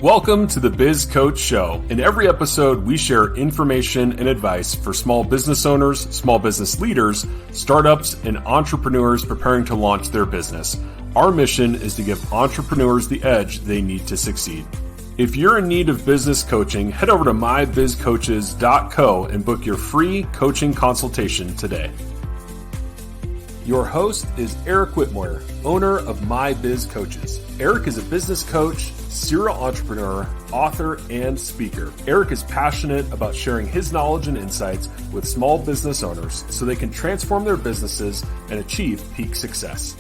Welcome to the Biz Coach Show. In every episode, we share information and advice for small business owners, small business leaders, startups, and entrepreneurs preparing to launch their business. Our mission is to give entrepreneurs the edge they need to succeed. If you're in need of business coaching, head over to mybizcoaches.co and book your free coaching consultation today. Your host is Eric Whitmore, owner of My Biz Coaches. Eric is a business coach, serial entrepreneur, author, and speaker. Eric is passionate about sharing his knowledge and insights with small business owners so they can transform their businesses and achieve peak success.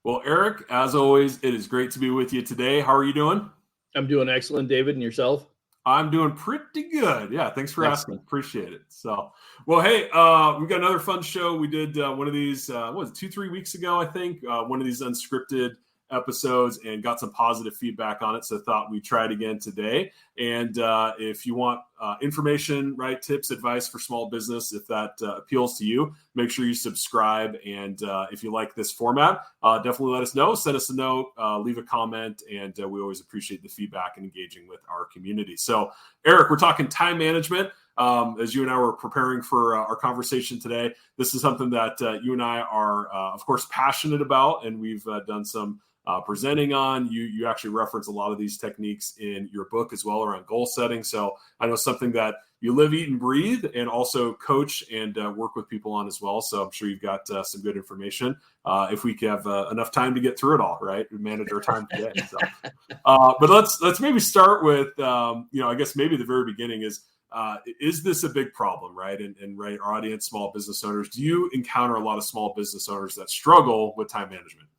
Well, Eric, as always, it is great to be with you today. How are you doing? I'm doing excellent, David, and yourself? I'm doing pretty good. Yeah, thanks for asking. Appreciate it. So, well, hey, we got another fun show. We did one of these, 2-3 weeks ago, I think, one of these unscripted episodes and got some positive feedback on it. So I thought we'd try it again today. And if you want information, right, tips, advice for small business, if that appeals to you, make sure you subscribe. And if you like this format, definitely let us know. Send us a note, leave a comment, and we always appreciate the feedback and engaging with our community. So, Eric, we're talking time management. As you and I were preparing for our conversation today, this is something that you and I are, of course, passionate about, and we've done some presenting on. You actually reference a lot of these techniques in your book as well around goal setting. So I know something that you live, eat, and breathe, and also coach and work with people on as well. So I'm sure you've got some good information. If we have enough time to get through it all, right? We manage our time today. So, but let's maybe start with, I guess maybe the very beginning is this a big problem, right? And right, our audience, small business owners, do you encounter a lot of small business owners that struggle with time management?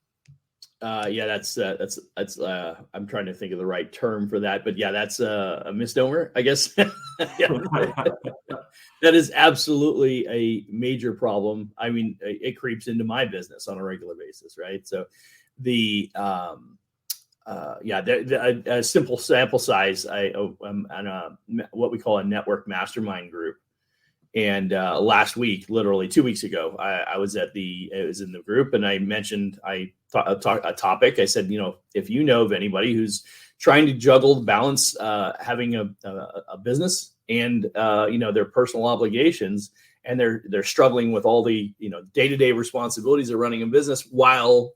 That's I'm trying to think of the right term for that, but yeah, that's a misnomer, I guess. That is absolutely a major problem. I mean, it creeps into my business on a regular basis, right? So a simple sample size. I'm on what we call a network mastermind group. And last week, literally 2 weeks ago, I was in the group, and I mentioned a topic. I said, if you know of anybody who's trying to juggle the balance, having a business and their personal obligations, and they're struggling with all the day-to-day responsibilities of running a business while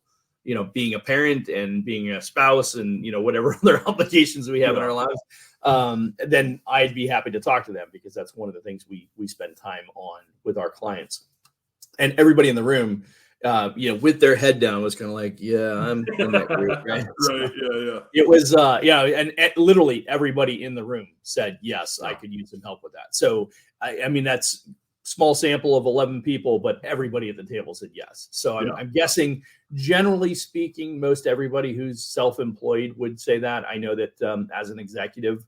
being a parent and being a spouse and whatever other obligations we have in our lives. Then I'd be happy to talk to them, because that's one of the things we spend time on with our clients. And everybody in the room, with their head down, was kind of like, yeah, I'm in that group. Right. Right. Yeah. It was, and literally everybody in the room said, yes, I could use some help with that. So, I mean, that's small sample of 11 people, but everybody at the table said yes. So I'm guessing, generally speaking, most everybody who's self-employed would say that. I know that as an executive,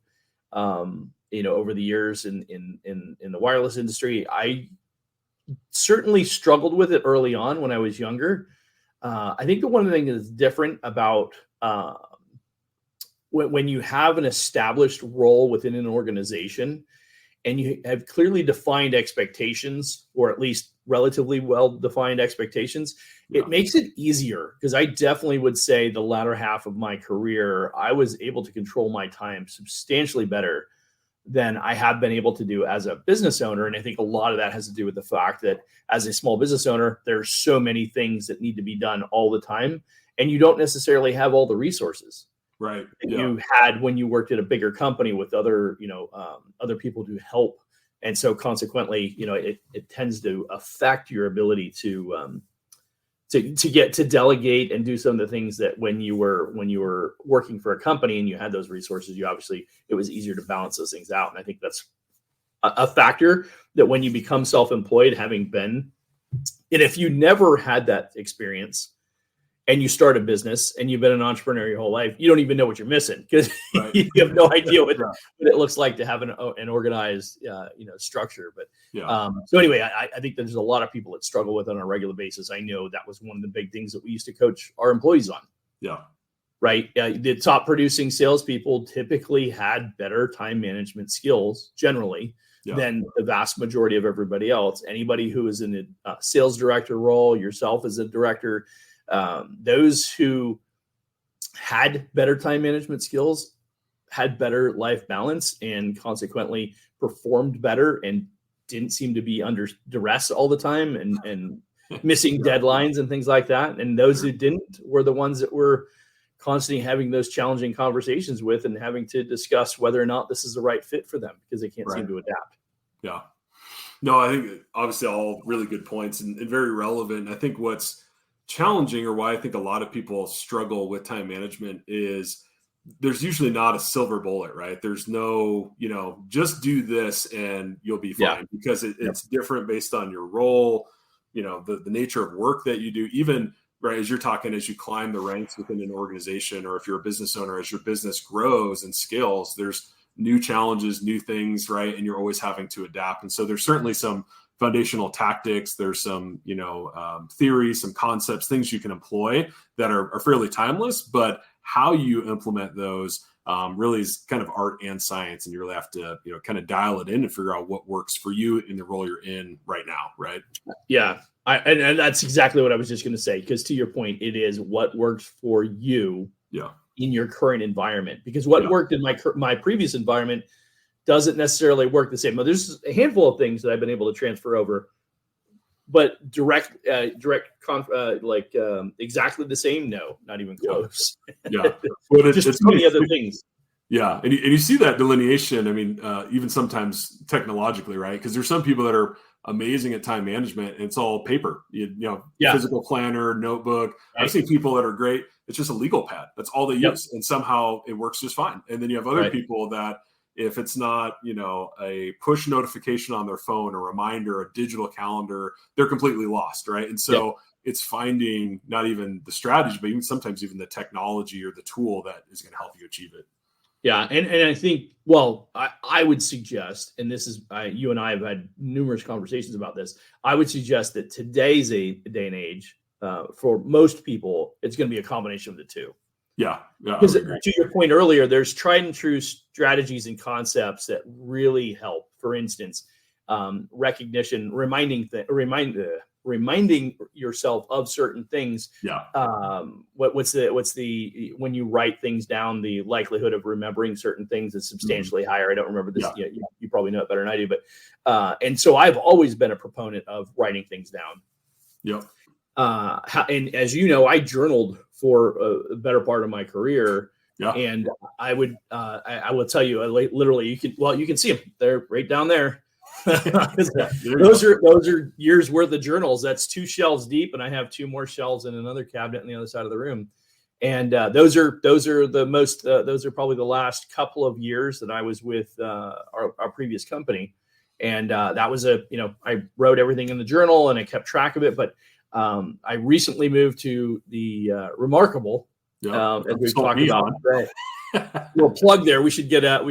over the years in the wireless industry, I certainly struggled with it early on when I was younger. I think the one thing that's different about when you have an established role within an organization, and you have clearly defined expectations, or at least relatively well-defined expectations, it makes it easier. Because I definitely would say the latter half of my career, I was able to control my time substantially better than I have been able to do as a business owner. And I think a lot of that has to do with the fact that as a small business owner, there's so many things that need to be done all the time, and you don't necessarily have all the resources. Right. You had when you worked at a bigger company with other, other people to help. And so consequently, it tends to affect your ability to get to delegate and do some of the things that when you were working for a company and you had those resources, it was easier to balance those things out. And I think that's a factor that when you become self-employed, having been, and if you never had that experience, and you start a business and you've been an entrepreneur your whole life, you don't even know what you're missing, because you have no idea what it looks like to have an organized, structure. But so anyway, I think there's a lot of people that struggle with it on a regular basis. I know that was one of the big things that we used to coach our employees on. Yeah. Right. The top producing salespeople typically had better time management skills generally than the vast majority of everybody else. Anybody who is in a sales director role, yourself as a director, those who had better time management skills, had better life balance, and consequently performed better and didn't seem to be under duress all the time and missing deadlines and things like that. And those who didn't were the ones that were constantly having those challenging conversations with and having to discuss whether or not this is the right fit for them because they can't seem to adapt. Yeah. No, I think obviously all really good points and very relevant. I think what's challenging, or why I think a lot of people struggle with time management, is there's usually not a silver bullet, right? There's no, just do this and you'll be fine, because it's different based on your role, the nature of work that you do, even right as you're talking, as you climb the ranks within an organization, or if you're a business owner, as your business grows and scales, there's new challenges, new things, right? And you're always having to adapt. And so there's certainly some foundational tactics. There's some, theories, some concepts, things you can employ that are fairly timeless, but how you implement those really is kind of art and science. And you really have to, kind of dial it in and figure out what works for you in the role you're in right now. Right. Yeah. And that's exactly what I was just going to say, because to your point, it is what works for you in your current environment, because what worked in my previous environment doesn't necessarily work the same. Well, there's a handful of things that I've been able to transfer over, but exactly the same? No, not even close. Yeah. Well, just so many other things. Yeah. And you see that delineation. I mean, even sometimes technologically, right? Because there's some people that are amazing at time management and it's all paper, physical planner, notebook. Right. I've seen people that are great. It's just a legal pad. That's all they use. And somehow it works just fine. And then you have other people that, if it's not, a push notification on their phone, a reminder, a digital calendar, they're completely lost, right? And so it's finding not even the strategy, but even sometimes even the technology or the tool that is going to help you achieve it. Yeah, and I think, well, I would suggest, and this is, you and I have had numerous conversations about this, I would suggest that today's day and age, for most people, it's going to be a combination of the two. Yeah. Because to your point earlier, there's tried and true strategies and concepts that really help. For instance, recognition, reminding yourself of certain things. Yeah. What's the when you write things down, the likelihood of remembering certain things is substantially higher. I don't remember this. Yeah. You probably know it better than I do, but and so I've always been a proponent of writing things down. Yep. And as you know, I journaled for a better part of my career. Yeah. And I would, I will tell you, literally, you can see them. They're right down there. Those are years worth of journals. That's 2 shelves deep, and I have 2 more shelves in another cabinet on the other side of the room. And those are probably the last couple of years that I was with our previous company. And that was I wrote everything in the journal and I kept track of it. But I recently moved to the Remarkable, as we've talked about. Right. Little plug there. We should get a. So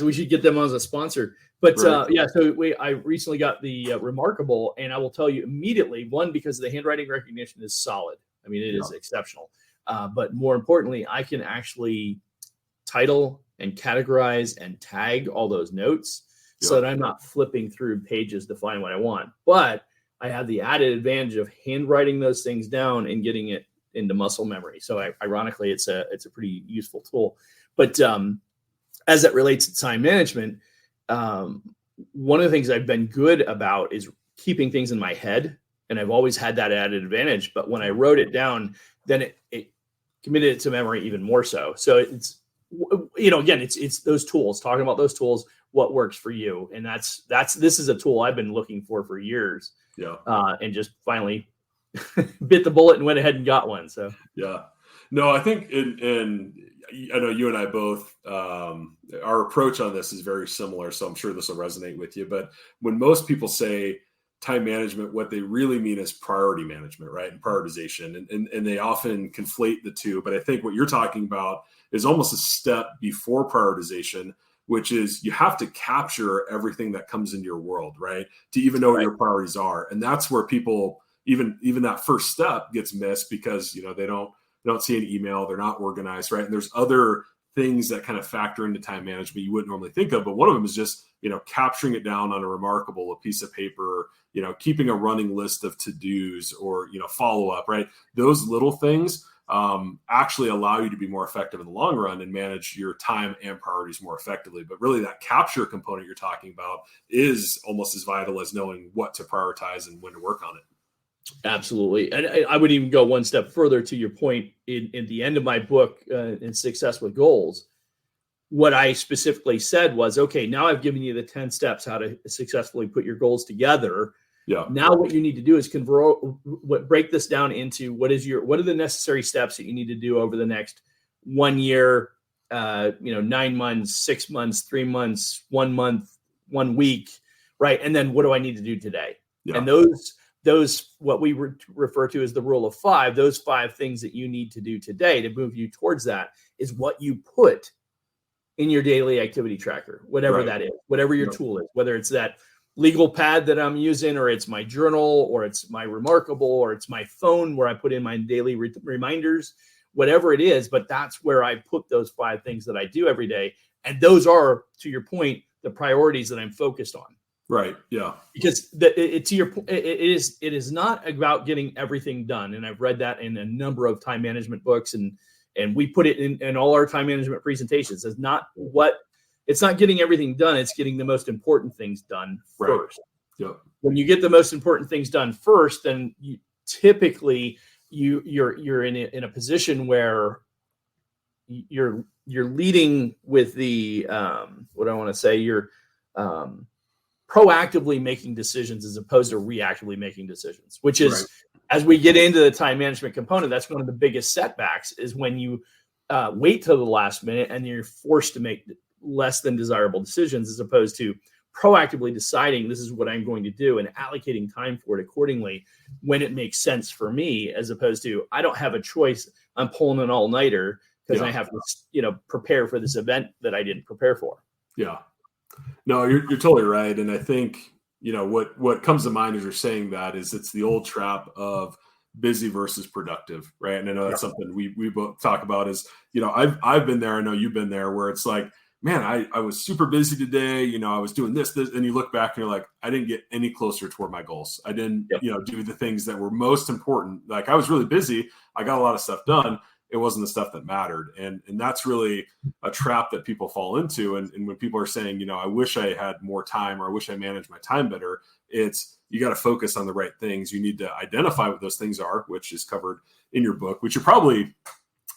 we should get them as a sponsor. But I recently got the Remarkable, and I will tell you immediately, one, because the handwriting recognition is solid. I mean, it is exceptional. But more importantly, I can actually title and categorize and tag all those notes. So that I'm not flipping through pages to find what I want. But I have the added advantage of handwriting those things down and getting it into muscle memory. So ironically, it's a pretty useful tool. But as it relates to time management, one of the things I've been good about is keeping things in my head. And I've always had that added advantage. But when I wrote it down, then it committed it to memory even more so. So it's, again, it's those tools, talking about those tools, what works for you. And this is a tool I've been looking for years. Yeah. And just finally bit the bullet and went ahead and got one. So, yeah, no, I think, and I know you and I both, our approach on this is very similar. So I'm sure this will resonate with you, but when most people say time management, what they really mean is priority management, right? And prioritization. And they often conflate the two, but I think what you're talking about is almost a step before prioritization, which is you have to capture everything that comes into your world, right? To even know what your priorities are. And that's where people, even that first step gets missed because, they don't see an email, they're not organized, right? And there's other things that kind of factor into time management you wouldn't normally think of. But one of them is just, capturing it down on a piece of paper, keeping a running list of to-dos or, follow up, right? Those little things actually allow you to be more effective in the long run and manage your time and priorities more effectively. But really that capture component you're talking about is almost as vital as knowing what to prioritize and when to work on it. Absolutely. And I would even go one step further to your point in the end of my book, in Success with Goals. What I specifically said was, okay, now I've given you the 10 steps how to successfully put your goals together. Yeah. Now what you need to do is break this down into what are the necessary steps that you need to do over the next 1 year, 9 months, 6 months, 3 months, 1 month, 1 week, right? And then what do I need to do today? Yeah. And those what we refer to as the rule of 5, those 5 things that you need to do today to move you towards that is what you put in your daily activity tracker, whatever that is, whatever your tool is, whether it's that legal pad that I'm using, or it's my journal, or it's my Remarkable, or it's my phone where I put in my daily reminders, whatever it is. But that's where I put those 5 things that I do every day. And those are, to your point, the priorities that I'm focused on. Right. Yeah. Because it is not about getting everything done. And I've read that in a number of time management books, and we put it in all our time management presentations. It's not getting everything done. It's getting the most important things done first. Right. Yep. When you get the most important things done first, then you typically you're in a position where you're leading with the what I want to say, you're proactively making decisions as opposed to reactively making decisions, which is, right. As we get into the time management component, that's one of the biggest setbacks is when you wait till the last minute and you're forced to make less than desirable decisions, as opposed to proactively deciding this is what I'm going to do and allocating time for it accordingly when it makes sense for me, as opposed to I don't have a choice. I'm pulling an all-nighter because I have to, prepare for this event that I didn't prepare for. Yeah. No, you're totally right. And I think, what comes to mind as you're saying that is it's the old trap of busy versus productive, right? And I know that's something we both talk about is, I've been there. I know you've been there where it's like, man, I was super busy today. I was doing this, and you look back and you're like, I didn't get any closer toward my goals. I didn't, do the things that were most important. Like I was really busy. I got a lot of stuff done. It wasn't the stuff that mattered. And that's really a trap that people fall into. And when people are saying, I wish I had more time, or I wish I managed my time better, it's, you got to focus on the right things. You need to identify what those things are, which is covered in your book, which you probably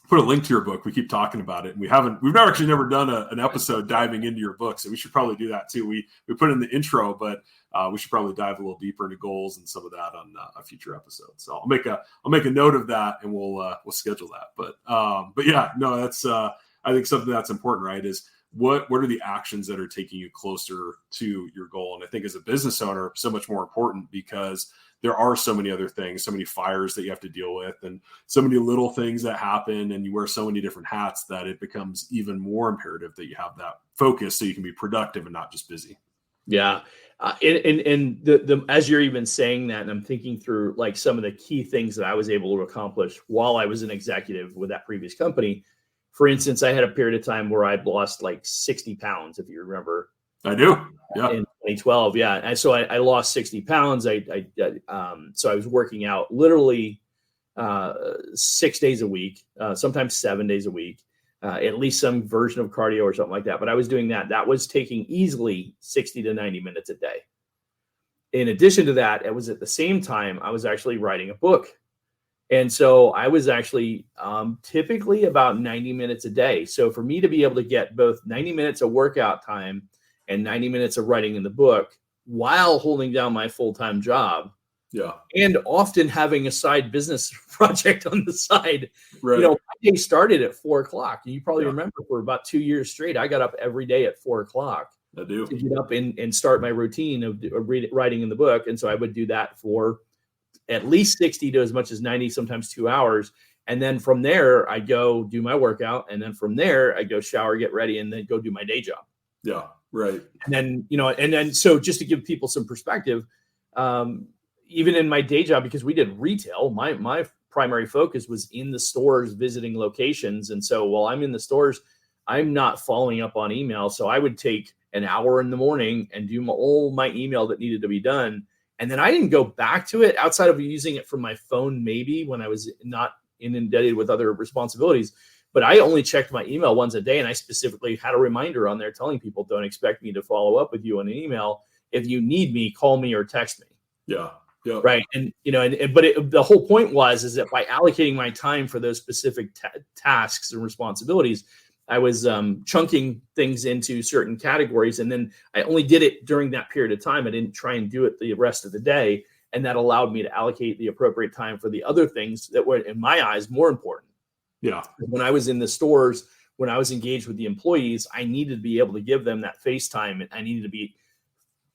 put a link to your book. We keep talking about it, and we've never done an episode diving into your book. So we should probably do that too. We put it in the intro, but we should probably dive a little deeper into goals and some of that on a future episode. So I'll make a note of that, and we'll schedule that. But yeah, no, that's I think something that's important, right? Is what are the actions that are taking you closer to your goal? And I think as a business owner, so much more important, because there are so many other things, so many fires that you have to deal with, and so many little things that happen, and you wear so many different hats that it becomes even more imperative that you have that focus so you can be productive and not just busy. Yeah. And the as you're even saying that, and I'm thinking through like some of the key things that I was able to accomplish while I was an executive with that previous company. For instance, I had a period of time where I'd lost like 60 pounds, if you remember. I do. Yeah. In 2012. Yeah. And so I lost 60 pounds. So I was working out literally 6 days a week, sometimes 7 days a week, at least some version of cardio or something like that. But I was doing that. That was taking easily 60 to 90 minutes a day. In addition to that, it was at the same time I was actually writing a book. And so I was actually typically about 90 minutes a day. So for me to be able to get both 90 minutes of workout time and 90 minutes of writing in the book while holding down my full-time job, and often having a side business project on the side. Right. My day started at 4:00. And you probably remember for about 2 years straight, I got up every day at 4:00. I do. To get up and start my routine of writing in the book. And so I would do that for at least 60 to as much as 90, sometimes 2 hours. And then from there, I go do my workout. And then from there, I go shower, get ready, and then go do my day job. Yeah. Right. And then, so just to give people some perspective, even in my day job, because we did retail, my primary focus was in the stores, visiting locations. And so while I'm in the stores, I'm not following up on email. So I would take an hour in the morning and do all my email that needed to be done. And then I didn't go back to it outside of using it from my phone, maybe when I was not inundated with other responsibilities. But I only checked my email once a day. And I specifically had a reminder on there telling people, don't expect me to follow up with you on an email. If you need me, call me or text me. Yeah. Yeah. Right. And, the whole point is that by allocating my time for those specific tasks and responsibilities, I was chunking things into certain categories. And then I only did it during that period of time. I didn't try and do it the rest of the day. And that allowed me to allocate the appropriate time for the other things that were, in my eyes, more important. Yeah. When I was in the stores, when I was engaged with the employees, I needed to be able to give them that face time. And I needed to be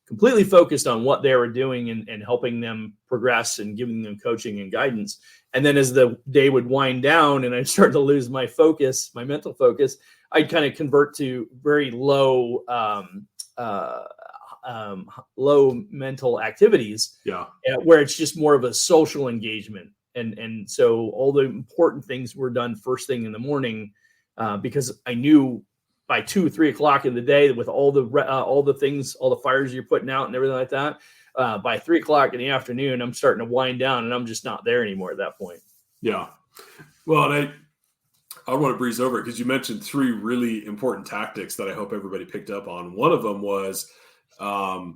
completely focused on what they were doing and helping them progress and giving them coaching and guidance. And then as the day would wind down and I'd start to lose my focus, my mental focus, I'd kind of convert to very low mental activities. Yeah. Where it's just more of a social engagement. And so all the important things were done first thing in the morning because I knew by 2 or 3 o'clock in the day with all the things, all the fires you're putting out and everything like that, by 3 o'clock in the afternoon, I'm starting to wind down and I'm just not there anymore at that point. Yeah. Well, and I want to breeze over it because you mentioned 3 really important tactics that I hope everybody picked up on. One of them was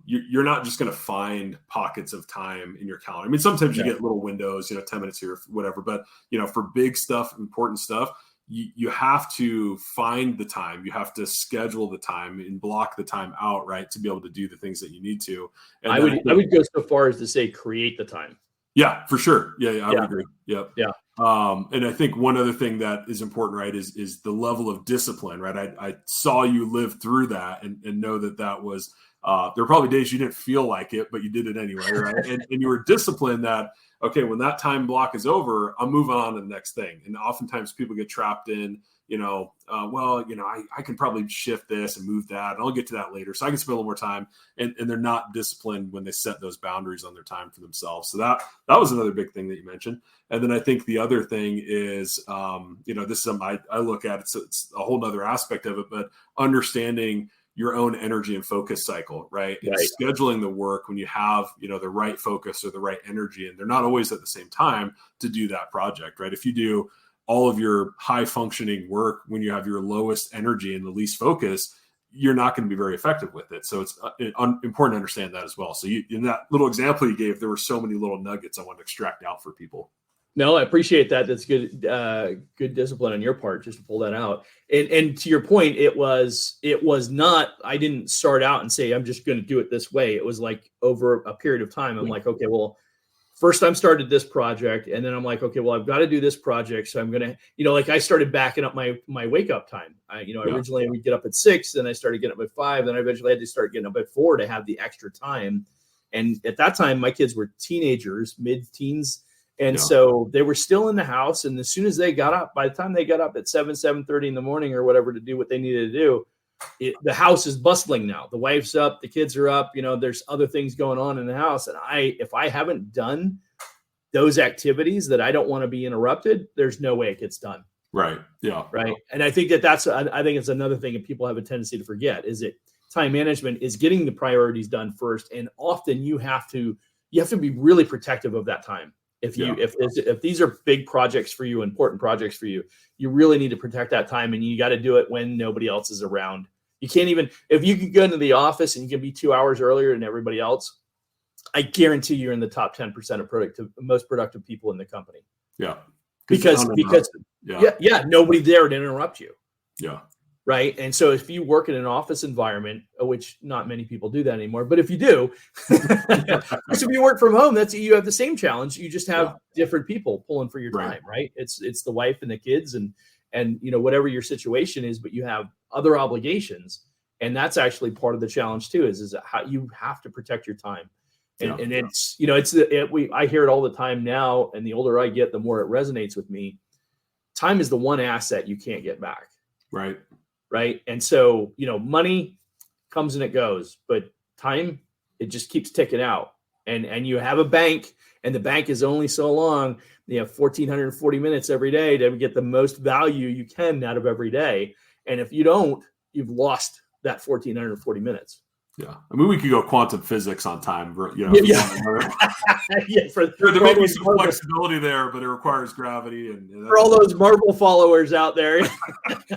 you're not just going to find pockets of time in your calendar. I mean, sometimes you get little windows, 10 minutes here, whatever, but for big stuff, important stuff, you have to find the time. You have to schedule the time and block the time out, right, to be able to do the things that you need to. And I would go so far as to say create the time. Yeah, for sure. Yeah, I would agree. Yep. Yeah. And I think one other thing that is important, right, is the level of discipline, right? I saw you live through that and know that was there were probably days you didn't feel like it, but you did it anyway, right? and you were disciplined that, okay, when that time block is over, I'll move on to the next thing. And oftentimes people get trapped in, I can probably shift this and move that, and I'll get to that later. So I can spend a little more time, and they're not disciplined when they set those boundaries on their time for themselves. So that was another big thing that you mentioned. And then I think the other thing is, this is something I look at. It's a whole nother aspect of it, but understanding your own energy and focus cycle, right? And scheduling the work when you have, the right focus or the right energy, and they're not always at the same time to do that project, right? If you do all of your high functioning work when you have your lowest energy and the least focus, you're not going to be very effective with it. So it's important to understand that as well. So in that little example you gave, there were so many little nuggets I want to extract out for people. No, I appreciate that. That's good, good discipline on your part, just to pull that out. And to your point, it was not, I didn't start out and say, I'm just going to do it this way. It was like over a period of time. I'm like, okay, well, first time started this project. And then I'm like, okay, well, I've got to do this project. So I'm going to, I started backing up my wake up time. Originally I would get up at 6, then I started getting up at 5. Then I eventually had to start getting up at 4 to have the extra time. And at that time, my kids were teenagers, mid-teens. And so they were still in the house. And as soon as they got up, by the time they got up at 7:30 in the morning or whatever to do what they needed to do, the house is bustling now. The wife's up, the kids are up, there's other things going on in the house. And if I haven't done those activities that I don't want to be interrupted, there's no way it gets done. Right. Yeah. Right. And I think I think it's another thing that people have a tendency to forget is that time management is getting the priorities done first. And often you have to be really protective of that time. If these are big projects for you, important projects for you, you really need to protect that time, and you got to do it when nobody else is around. You can't even, if you can go into the office and you can be 2 hours earlier than everybody else, I guarantee you're in the top 10% of most productive people in the company. Yeah. Because nobody there to interrupt you. Yeah. Right. And so if you work in an office environment, which not many people do that anymore, but if you do, so if you work from home, you have the same challenge. You just have different people pulling for your time, right? It's the wife and the kids and whatever your situation is, but you have other obligations. And that's actually part of the challenge too, is how you have to protect your time. And it's, I hear it all the time now. And the older I get, the more it resonates with me. Time is the one asset you can't get back. Right. Right. And so, money comes and it goes, but time, it just keeps ticking out. And you have a bank, and the bank is only so long. You have 1,440 minutes every day to get the most value you can out of every day. And if you don't, you've lost that 1,440 minutes. Yeah, I mean, we could go quantum physics on time. Yeah. There may be some flexibility there, but it requires gravity. And for all those Marvel followers out there,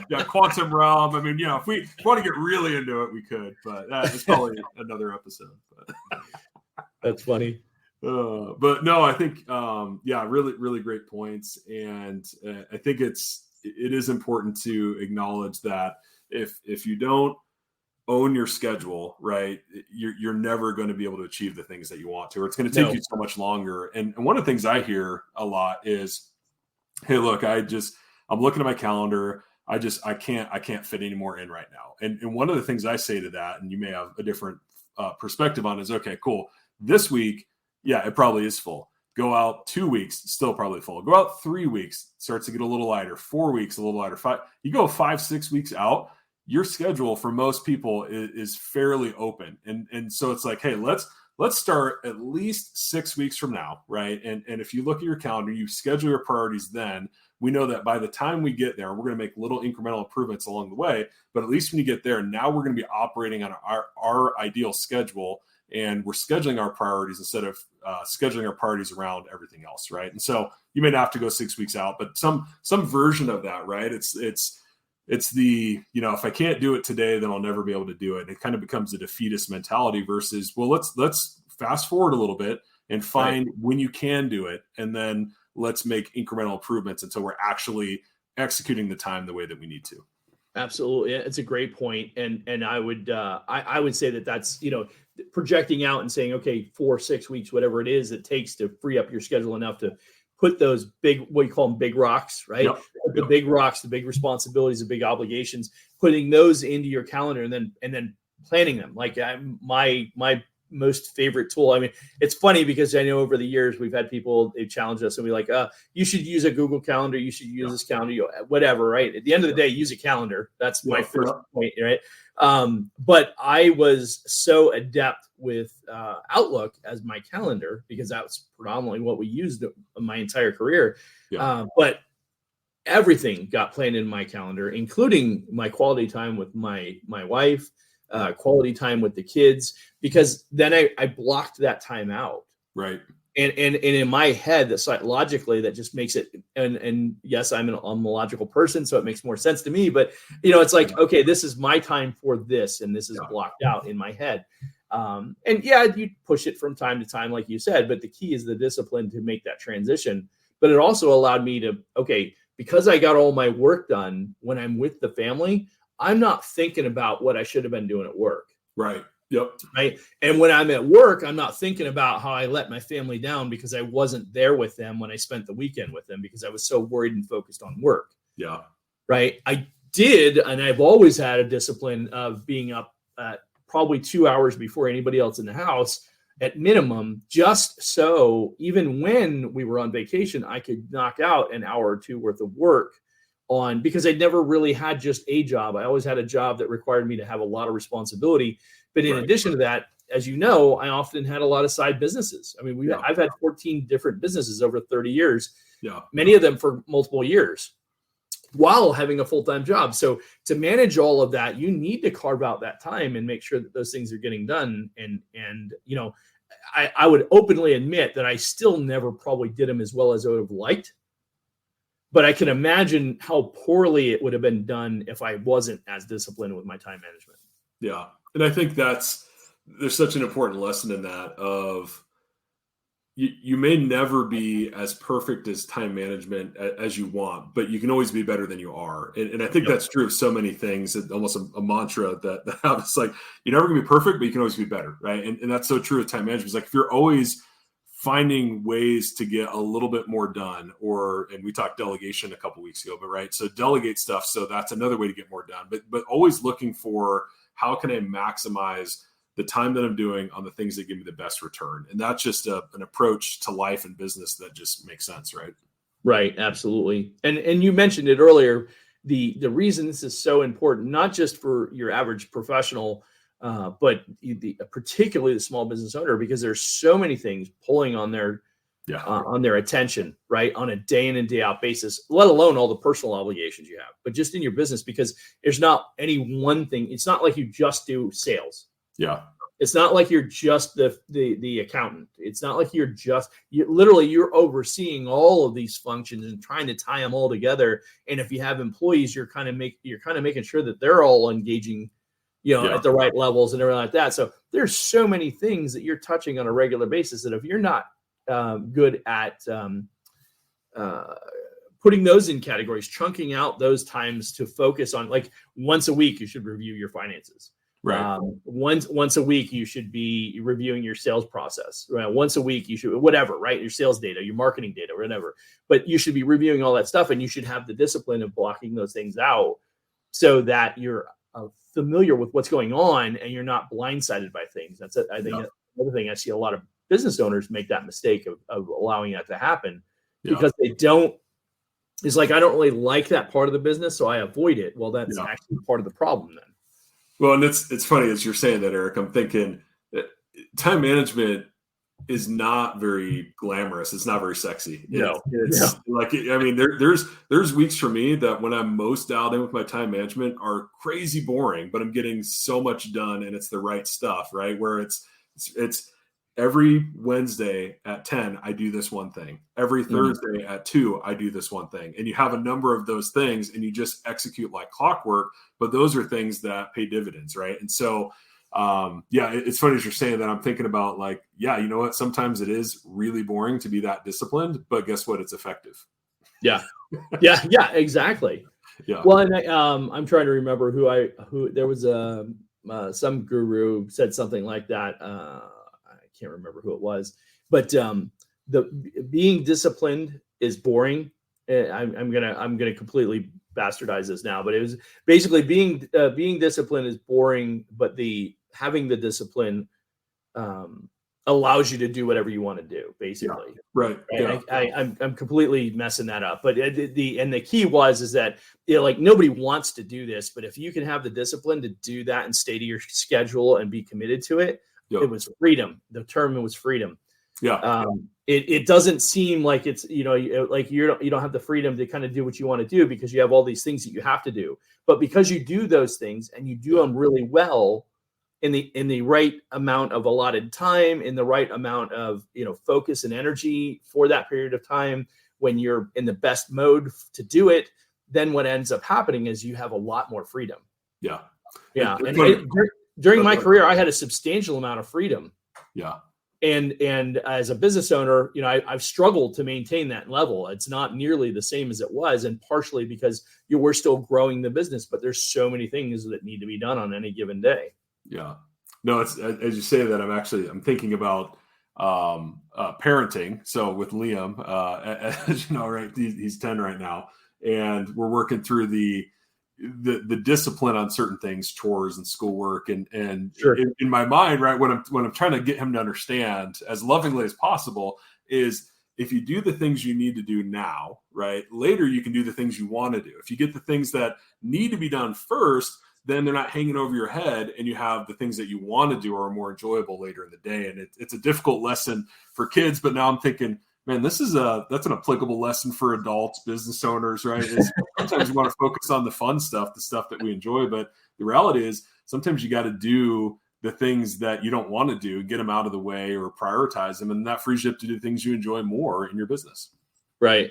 yeah, quantum realm. I mean, if we want to get really into it, we could, but it's probably another episode. But. That's funny. But no, I think really, really great points, and I think it is important to acknowledge that if you don't own your schedule, right, you're never going to be able to achieve the things that you want to, or it's going to take you so much longer. And one of the things I hear a lot is, hey, look, I'm looking at my calendar. I can't fit any more in right now. And one of the things I say to that, and you may have a different perspective on, is, okay, cool. This week, yeah, it probably is full. Go out 2 weeks, still probably full. Go out 3 weeks, starts to get a little lighter. 4 weeks, a little lighter. You go 5-6 weeks out, your schedule for most people is fairly open. And so it's like, hey, let's start at least 6 weeks from now, right? And if you look at your calendar, you schedule your priorities then, we know that by the time we get there, we're going to make little incremental improvements along the way. But at least when you get there, now we're going to be operating on our ideal schedule, and we're scheduling our priorities instead of scheduling our priorities around everything else, right? And so you may not have to go 6 weeks out, but some version of that, right? It's the, if I can't do it today, then I'll never be able to do it. It kind of becomes a defeatist mentality versus, well, let's fast forward a little bit and find when you can do it, and then let's make incremental improvements until we're actually executing the time the way that we need to. Absolutely. It's a great point. And I would say that's, projecting out and saying, okay, 4-6 weeks, whatever it is, it takes to free up your schedule enough to put those big, what you call them, big rocks, right? Yep. The big rocks, the big responsibilities, the big obligations, putting those into your calendar and then planning them. Like my most favorite tool. I mean, it's funny because I know over the years we've had people, they've challenged us and we're like, you should use a Google Calendar. You should use this calendar, whatever, right? At the end of the day, use a calendar. That's my first point, right? But I was so adept with Outlook as my calendar because that's predominantly what we used my entire career. Yeah. But everything got planned in my calendar, including my quality time with my wife, quality time with the kids, because then I blocked that time out. Right. And in my head, that logically, that just makes it, and yes, I'm a logical person, so it makes more sense to me, but it's like, okay, this is my time for this, and this is blocked out in my head. And yeah, you push it from time to time, like you said, but the key is the discipline to make that transition. But it also allowed me to, okay, because I got all my work done when I'm with the family, I'm not thinking about what I should have been doing at work. Right. Yep. Right. And when I'm at work, I'm not thinking about how I let my family down because I wasn't there with them when I spent the weekend with them because I was so worried and focused on work. Yeah. Right. I did. And I've always had a discipline of being up probably 2 hours before anybody else in the house at minimum, just so even when we were on vacation, I could knock out an hour or two worth of work because I never really had just a job. I always had a job that required me to have a lot of responsibility. But in addition to that, as you know, I often had a lot of side businesses. I mean, I've had 14 different businesses over 30 years, many of them for multiple years, while having a full-time job. So to manage all of that, you need to carve out that time and make sure that those things are getting done. And I would openly admit that I still never probably did them as well as I would have liked. But I can imagine how poorly it would have been done if I wasn't as disciplined with my time management. Yeah. And I think there's such an important lesson in that of you may never be as perfect as time management as you want, but you can always be better than you are. And I think that's true of so many things. It's almost a mantra that have. It's like, you're never gonna be perfect, but you can always be better. Right. And that's so true of time management. It's like, if you're always finding ways to get a little bit more done, and we talked delegation a couple weeks ago, but right. So delegate stuff. So that's another way to get more done, but always looking for, how can I maximize the time that I'm doing on the things that give me the best return? And that's just an approach to life and business that just makes sense, right? Right, absolutely. And you mentioned it earlier, the reason this is so important, not just for your average professional, but particularly the small business owner, because there's so many things pulling on their on their attention, right? On a day in and day out basis, let alone all the personal obligations you have, but just in your business, because there's not any one thing. It's not like you just do sales. Yeah. It's not like you're just the accountant. It's not like you're literally you're overseeing all of these functions and trying to tie them all together. And if you have employees, you're kind of making sure that they're all engaging, at the right levels and everything like that. So there's so many things that you're touching on a regular basis that if you're not good at putting those in categories, chunking out those times to focus on, like once a week, you should review your finances. Right. Once a week, you should be reviewing your sales process. Right? Once a week, you should, whatever, right? Your sales data, your marketing data, whatever. But you should be reviewing all that stuff, and you should have the discipline of blocking those things out so that you're familiar with what's going on and you're not blindsided by things. That's it. I think another thing I see a lot of business owners make that mistake of allowing that to happen because they don't. It's like, I don't really like that part of the business, so I avoid it. Well, that's actually part of the problem then. Well, and it's funny as you're saying that, Eric. I'm thinking time management is not very glamorous. It's not very sexy. It's like, I mean, there's weeks for me that when I'm most dialed in with my time management are crazy boring, but I'm getting so much done and it's the right stuff, right? Where it's every Wednesday at 10, I do this one thing. Every Thursday at 2, I do this one thing. And you have a number of those things and you just execute like clockwork, but those are things that pay dividends, right? And so, it's funny as you're saying that. I'm thinking about like, you know what? Sometimes it is really boring to be that disciplined, but guess what? It's effective. Yeah, exactly. Yeah. Well, and I'm trying to remember who there was some guru said something like that. I can't remember who it was, but the being disciplined is boring. I'm gonna completely bastardize this now, but it was basically being disciplined is boring, but having the discipline allows you to do whatever you want to do, basically. Right. Yeah. I'm completely messing that up, but the key is that like nobody wants to do this, but if you can have the discipline to do that and stay to your schedule and be committed to it, it was freedom. The term was freedom. Yeah. It doesn't seem like it's, like you don't have the freedom to kind of do what you want to do because you have all these things that you have to do. But because you do those things and you do them really well in the right amount of allotted time, in the right amount of, focus and energy for that period of time, when you're in the best mode to do it, then what ends up happening is you have a lot more freedom. Yeah. Yeah. During my career, I had a substantial amount of freedom. Yeah. And as a business owner, I've struggled to maintain that level. It's not nearly the same as it was, and partially because we're still growing the business, but there's so many things that need to be done on any given day. Yeah. No, it's as you say that, I'm thinking about parenting. So with Liam, as you know, right, he's 10 right now, and we're working through the discipline on certain things, chores and schoolwork, and sure. in my mind, right, when I'm trying to get him to understand as lovingly as possible is if you do the things you need to do now, right, later you can do the things you want to do. If you get the things that need to be done first, then they're not hanging over your head, and you have the things that you want to do are more enjoyable later in the day. And it's a difficult lesson for kids, but now I'm thinking, man, that's an applicable lesson for adults, business owners, right? Sometimes you want to focus on the fun stuff, the stuff that we enjoy. But the reality is sometimes you got to do the things that you don't want to do, get them out of the way or prioritize them. And that frees you up to do things you enjoy more in your business. Right.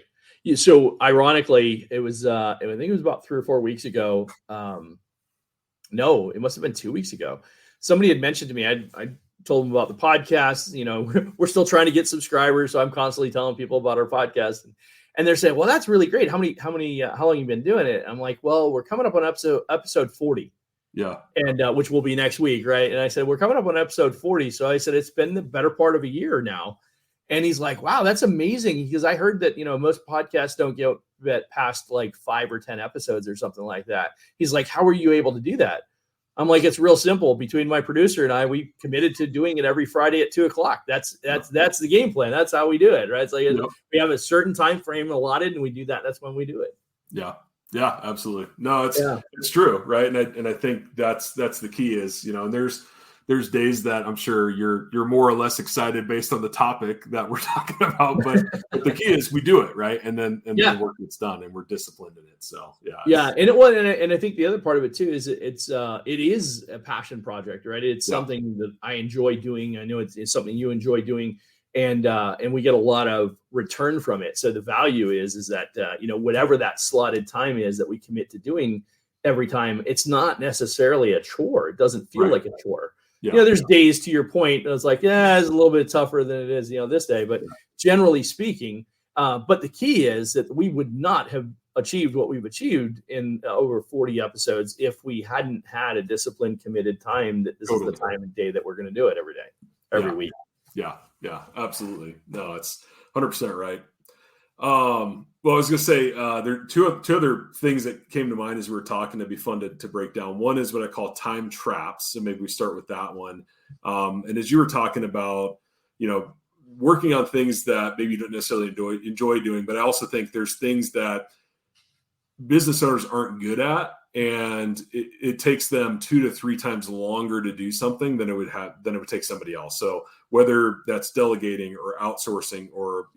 So ironically, it was, I think it was about 3 or 4 weeks ago. No, it must've been 2 weeks ago. Somebody had mentioned to me, I told them about the podcast. We're still trying to get subscribers, so I'm constantly telling people about our podcast, and they're saying, "Well, that's really great. How long have you been doing it?" I'm like, "Well, we're coming up on episode 40, yeah, and which will be next week, right?" And I said, "We're coming up on episode 40." So I said, "It's been the better part of a year now," and he's like, "Wow, that's amazing," because I heard that most podcasts don't get past like 5 or 10 episodes or something like that. He's like, "How are you able to do that?" I'm like, "It's real simple. Between my producer and I, we committed to doing it every Friday at 2:00. That's the game plan. That's how we do it, right? It's like we have a certain time frame allotted, and we do that. That's when we do it." Yeah, absolutely. No, it's true, right? And I think that's the key is and there's there's days that I'm sure you're more or less excited based on the topic that we're talking about. But the key is we do it, right? And then the work gets done and we're disciplined in it. So yeah. And I think the other part of it too is it is a passion project, right? It's something that I enjoy doing. I know it's something you enjoy doing, and we get a lot of return from it. So the value is that whatever that slotted time is that we commit to doing every time, it's not necessarily a chore. It doesn't feel like a chore. Yeah. There's days, to your point, it's like, it's a little bit tougher than it is, this day. But generally speaking, but the key is that we would not have achieved what we've achieved in over 40 episodes if we hadn't had a disciplined, committed time that this is the time and day that we're going to do it every day, every week. Yeah, absolutely. No, it's 100% right. Well, I was going to say there are two other things that came to mind as we were talking that'd be fun to break down. One is what I call time traps. So maybe we start with that one. And as you were talking about, working on things that maybe you don't necessarily enjoy doing, but I also think there's things that business owners aren't good at, and it takes them 2 to 3 times longer to do something than it would take somebody else. So whether that's delegating or outsourcing or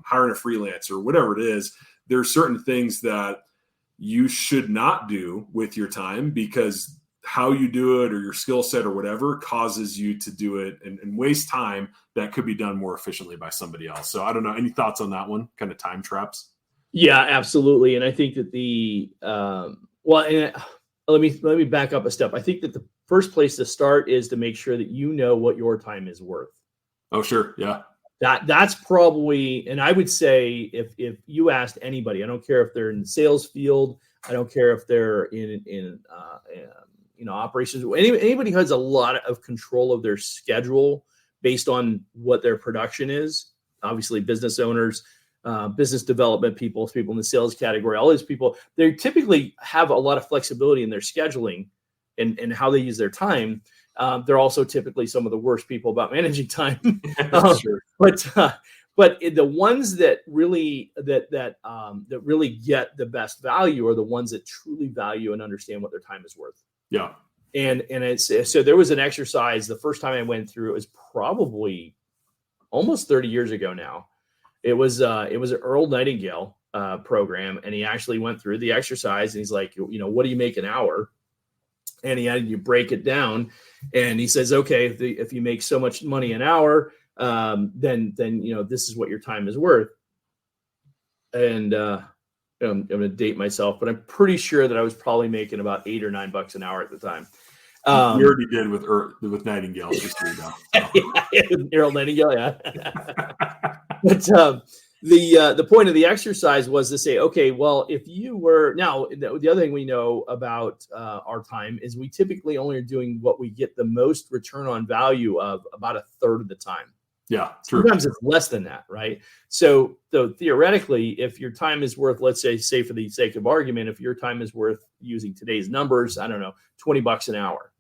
hiring a freelancer or whatever it is, there are certain things that you should not do with your time because how you do it or your skill set or whatever causes you to do it and waste time that could be done more efficiently by somebody else. So I don't know, any thoughts on that one, kind of time traps? Yeah, absolutely. And I think that let me back up a step. I think that the first place to start is to make sure that you know what your time is worth. Oh, sure. Yeah. That's probably, and I would say if you asked anybody, I don't care if they're in the sales field, I don't care if they're in operations, anybody who has a lot of control of their schedule based on what their production is, obviously business owners, business development people in the sales category, all these people, they typically have a lot of flexibility in their scheduling and how they use their time. They're also typically some of the worst people about managing time. Sure. But the ones that really really get the best value are the ones that truly value and understand what their time is worth. Yeah. And so there was an exercise. The first time I went through, it was probably almost 30 years ago now. It was an Earl Nightingale program, and he actually went through the exercise. And he's like, what do you make an hour? And he had you break it down, and he says, okay, if you make so much money an hour, then this is what your time is worth. And I'm going to date myself, but I'm pretty sure that I was probably making about $8 or $9 an hour at the time. You already did with Nightingale, just so you know. Earl Nightingale, yeah. But the point of the exercise was to say, okay, well, if you were now, the other thing we know about our time is we typically only are doing what we get the most return on value of about a third of the time. Yeah, true. Sometimes it's less than that, right? So theoretically, if your time is worth, let's say for the sake of argument, if your time is worth, using today's numbers, I don't know, $20 an hour.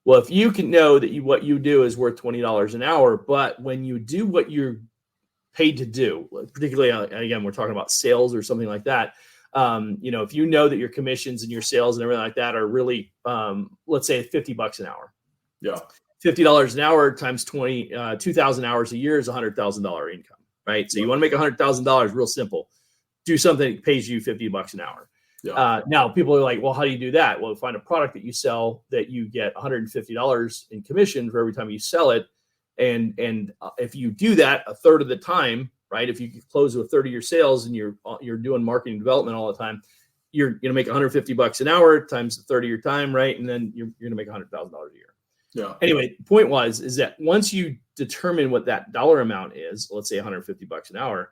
Well, if you can know that what you do is worth $20 an hour, but when you do what you're paid to do, particularly, again, we're talking about sales or something like that. If you know that your commissions and your sales and everything like that are really, let's say $50 an hour. Yeah. $50 an hour times 2,000 hours a year is $100,000 income, right? So you want to make $100,000, real simple. Do something that pays you $50 an hour. Yeah. Now people are like, well, how do you do that? Well, find a product that you sell that you get $150 in commission for every time you sell it. And if you do that a third of the time, right? If you close with 30 of your sales and you're doing marketing development all the time, you're going to make $150 an hour times 30 of your time, right? And then you're going to make $100,000 a year. Yeah. Anyway, the point is that once you determine what that dollar amount is, let's say $150 an hour,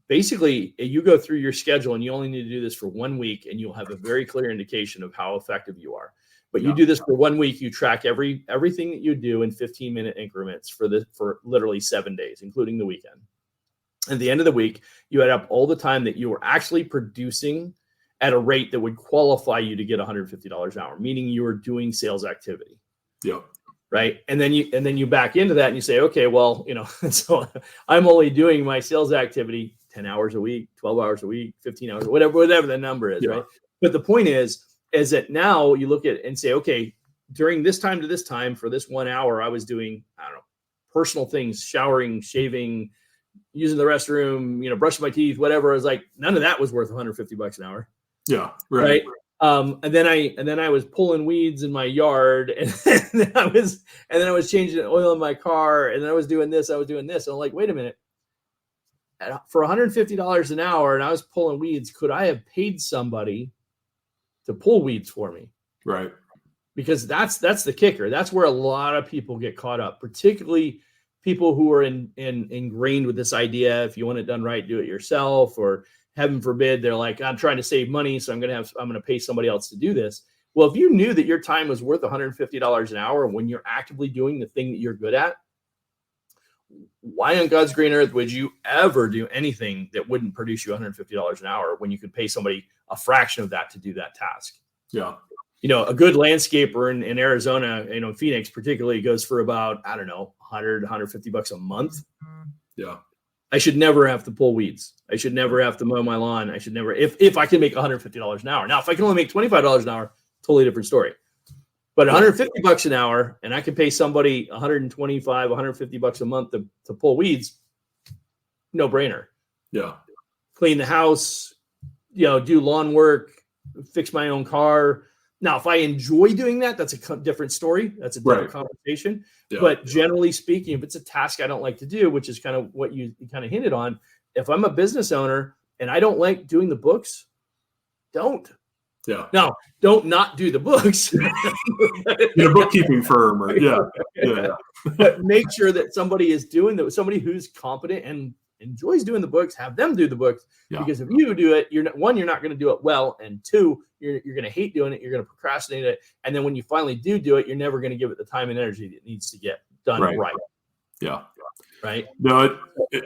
basically you go through your schedule and you only need to do this for 1 week and you'll have a very clear indication of how effective you are. But you do this for 1 week, you track everything that you do in 15-minute increments for literally 7 days, including the weekend. At the end of the week, you add up all the time that you were actually producing at a rate that would qualify you to get $150 an hour, meaning you were doing sales activity. Yep. Right. And then you back into that and you say, okay, well, so I'm only doing my sales activity 10 hours a week, 12 hours a week, 15 hours, whatever the number is. Yeah. Right. But the point is that now you look at it and say, okay, during this time to this time for this 1 hour, I was doing, I don't know, personal things, showering, shaving, using the restroom, brushing my teeth, whatever. I was like, none of that was worth $150 an hour. Yeah. Right. And then I was pulling weeds in my yard, and then I was changing oil in my car, and then I was doing this. And I'm like, wait a minute. For $150 an hour, and I was pulling weeds, could I have paid somebody to pull weeds for me? Right. Because that's the kicker. That's where a lot of people get caught up, particularly people who are ingrained with this idea. If you want it done right, do it yourself, or heaven forbid, they're like, I'm trying to save money, so I'm going to pay somebody else to do this. Well, if you knew that your time was worth $150 an hour when you're actively doing the thing that you're good at, why on God's green earth would you ever do anything that wouldn't produce you $150 an hour when you could pay somebody a fraction of that to do that task? Yeah. A good landscaper in Arizona, Phoenix particularly, goes for about, I don't know, $150 a month. Yeah. I should never have to pull weeds. I should never have to mow my lawn. I should never, if I can make $150 an hour. Now, if I can only make $25 an hour, totally different story. But $150 an hour, and I can pay somebody $125, $150 a month to pull weeds, no brainer. Yeah. Clean the house, do lawn work, fix my own car. Now, if I enjoy doing that, that's a different story. That's a different conversation. Yeah. But generally speaking, if it's a task I don't like to do, which is kind of what you kind of hinted on, if I'm a business owner and I don't like doing the books, don't. Yeah. No, don't not do the books. In a bookkeeping firm, or yeah. But make sure that somebody is doing somebody who's competent and enjoys doing the books, have them do the books. Yeah. Because if you do it, you're not going to do it well, and two, you're going to hate doing it. You're going to procrastinate it, and then when you finally do it, you're never going to give it the time and energy that it needs to get done right. Yeah. Right. No,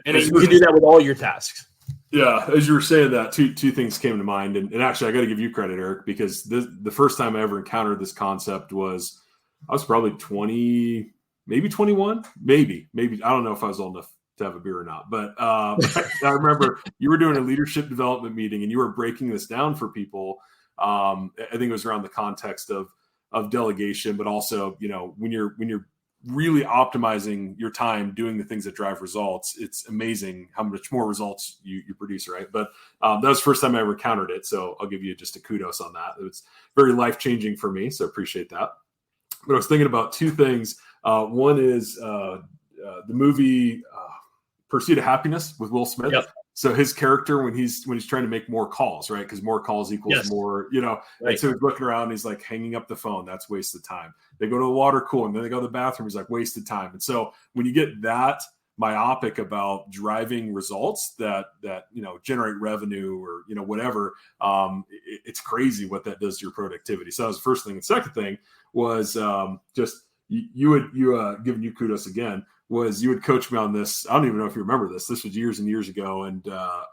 and you can do that with all your tasks. Yeah, as you were saying that, two things came to mind, and actually, I got to give you credit, Eric, because the first time I ever encountered this concept was I was probably 20, maybe 21, maybe I don't know if I was old enough to have a beer or not, but I remember you were doing a leadership development meeting, and you were breaking this down for people. I think it was around the context of delegation, but also when you're really optimizing your time doing the things that drive results, it's amazing how much more results you produce, right? But that was the first time I ever encountered it, so I'll give you just a kudos on that. It was very life-changing for me, so appreciate that. But I was thinking about two things. One is the movie Pursuit of Happiness with Will Smith. Yep. So his character, when he's trying to make more calls, right? Because more calls equals more, Right. And so he's looking around, and he's like hanging up the phone. That's wasted time. They go to the water cooler, and then they go to the bathroom. He's like, wasted time. And so when you get that myopic about driving results that generate revenue or whatever, it's crazy what that does to your productivity. So that was the first thing. The second thing was just giving you kudos again. Was you would coach me on this. I don't even know if you remember this. This was years and years ago, and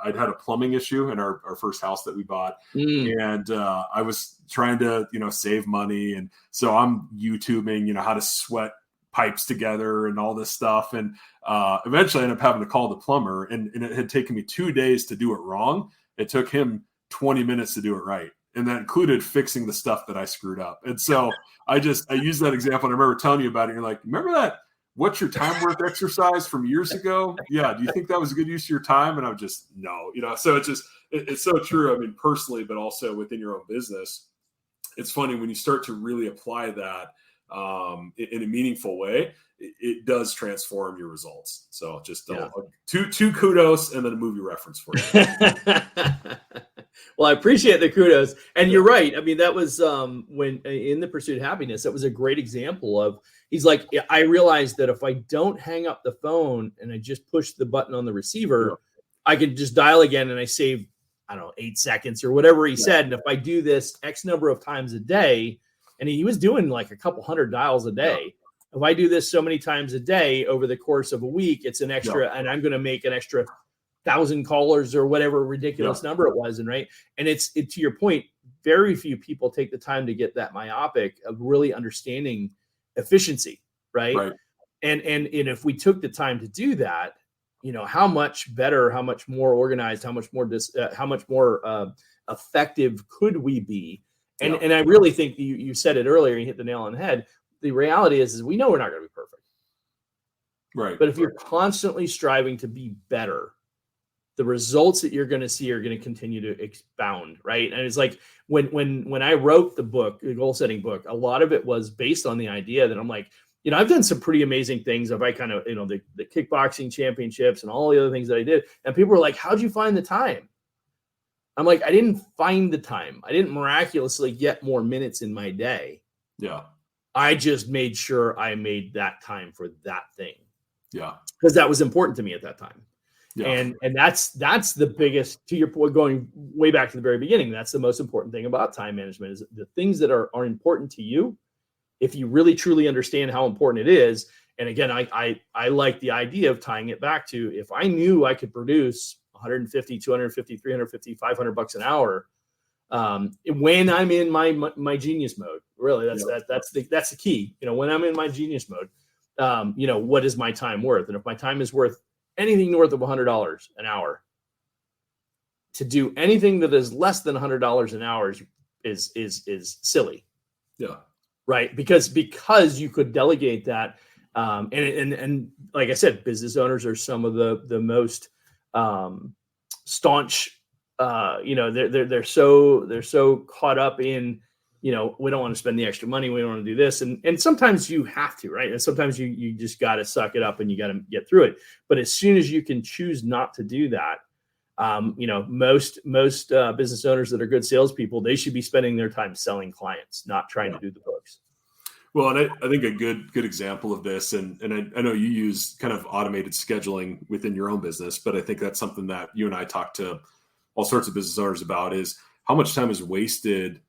I'd had a plumbing issue in our first house that we bought, and I was trying to save money, and so I'm YouTubing how to sweat pipes together and all this stuff, and eventually I ended up having to call the plumber, and it had taken me 2 days to do it wrong. It took him 20 minutes to do it right, and that included fixing the stuff that I screwed up. And so I used that example, and I remember telling you about it. And you're like, remember that? What's your time worth exercise from years ago? Yeah. Do you think that was a good use of your time? And I'm just, no, so it's so true. I mean, personally, but also within your own business, it's funny when you start to really apply that in a meaningful way, it does transform your results. So just two kudos and then a movie reference for you. Well, I appreciate the kudos. And you're right. I mean, that was when in The Pursuit of Happiness, that was a great example of, he's like, I realized that if I don't hang up the phone and I just push the button on the receiver, I can just dial again and I save, 8 seconds or whatever he said. And if I do this X number of times a day, and he was doing like a couple hundred dials a day. If I do this so many times a day over the course of a week, it's an extra, and I'm going to make an extra 1,000 callers or whatever ridiculous number it was. And it's to your point, very few people take the time to get that myopic of really understanding efficiency. Right. And if we took the time to do that, how much better, how much more organized, how much more effective could we be? And I really think you said it earlier, you hit the nail on the head. The reality is we know we're not going to be perfect. Right. But if you're constantly striving to be better, the results that you're going to see are going to continue to expound, right? And it's like when I wrote the book, the goal setting book, a lot of it was based on the idea that I'm like, I've done some pretty amazing things. I kind of, the kickboxing championships and all the other things that I did. And people were like, how'd you find the time? I'm like, I didn't find the time. I didn't miraculously get more minutes in my day. Yeah. I just made sure I made that time for that thing. Yeah. Because that was important to me at that time. Yeah. And that's the biggest, to your point, going way back to the very beginning, that's the most important thing about time management is the things that are important to you. If you really truly understand how important it is. And again, I like the idea of tying it back to, if I knew I could produce 150, 250, 350, $500 an hour, when I'm in my genius mode, really, that's the key. When I'm in my genius mode, what is my time worth? And if my time is worth anything north of $100 an hour, to do anything that is less than $100 an hour is silly. Yeah. Right. Because you could delegate that. And like I said, business owners are some of the most staunch, they're so caught up in, we don't want to spend the extra money. We don't want to do this. And sometimes you have to, right? And sometimes you just got to suck it up and you got to get through it. But as soon as you can choose not to do that, most business owners that are good salespeople, they should be spending their time selling clients, not trying to do the books. Well, and I think a good example of this, and I know you use kind of automated scheduling within your own business, but I think that's something that you and I talk to all sorts of business owners about, is how much time is wasted,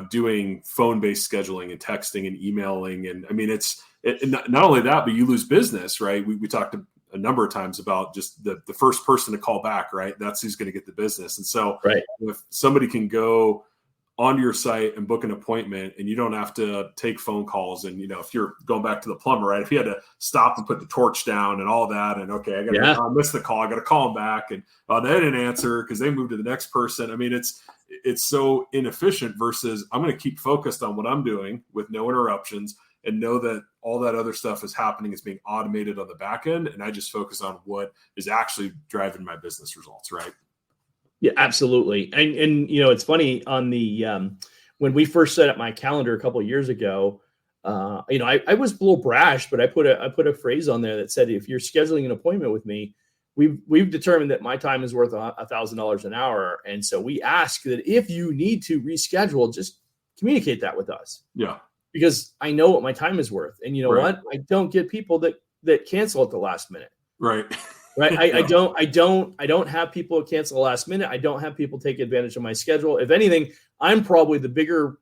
doing phone-based scheduling and texting and emailing. And I mean, it's not only that, but you lose business, right? We talked a number of times about just the first person to call back, right? That's who's going to get the business. And so if somebody can go onto your site and book an appointment, and you don't have to take phone calls, and if you're going back to the plumber, right, if you had to stop and put the torch down and all that, and okay, I missed the call, I got to call them back, and they didn't answer because they moved to the next person. I mean, it's so inefficient versus I'm going to keep focused on what I'm doing with no interruptions and know that all that other stuff is happening, is being automated on the back end, and I just focus on what is actually driving my business results, right? Yeah, absolutely. And it's funny, on the when we first set up my calendar a couple of years ago, I was a little brash, but I put a phrase on there that said, if you're scheduling an appointment with me, we've determined that my time is worth $1,000 an hour, and so we ask that if you need to reschedule, just communicate that with us. Yeah, because I know what my time is worth, and what, I don't get people that cancel at the last minute. Right. Right. I don't have people cancel last minute. I don't have people take advantage of my schedule. If anything, I'm probably the bigger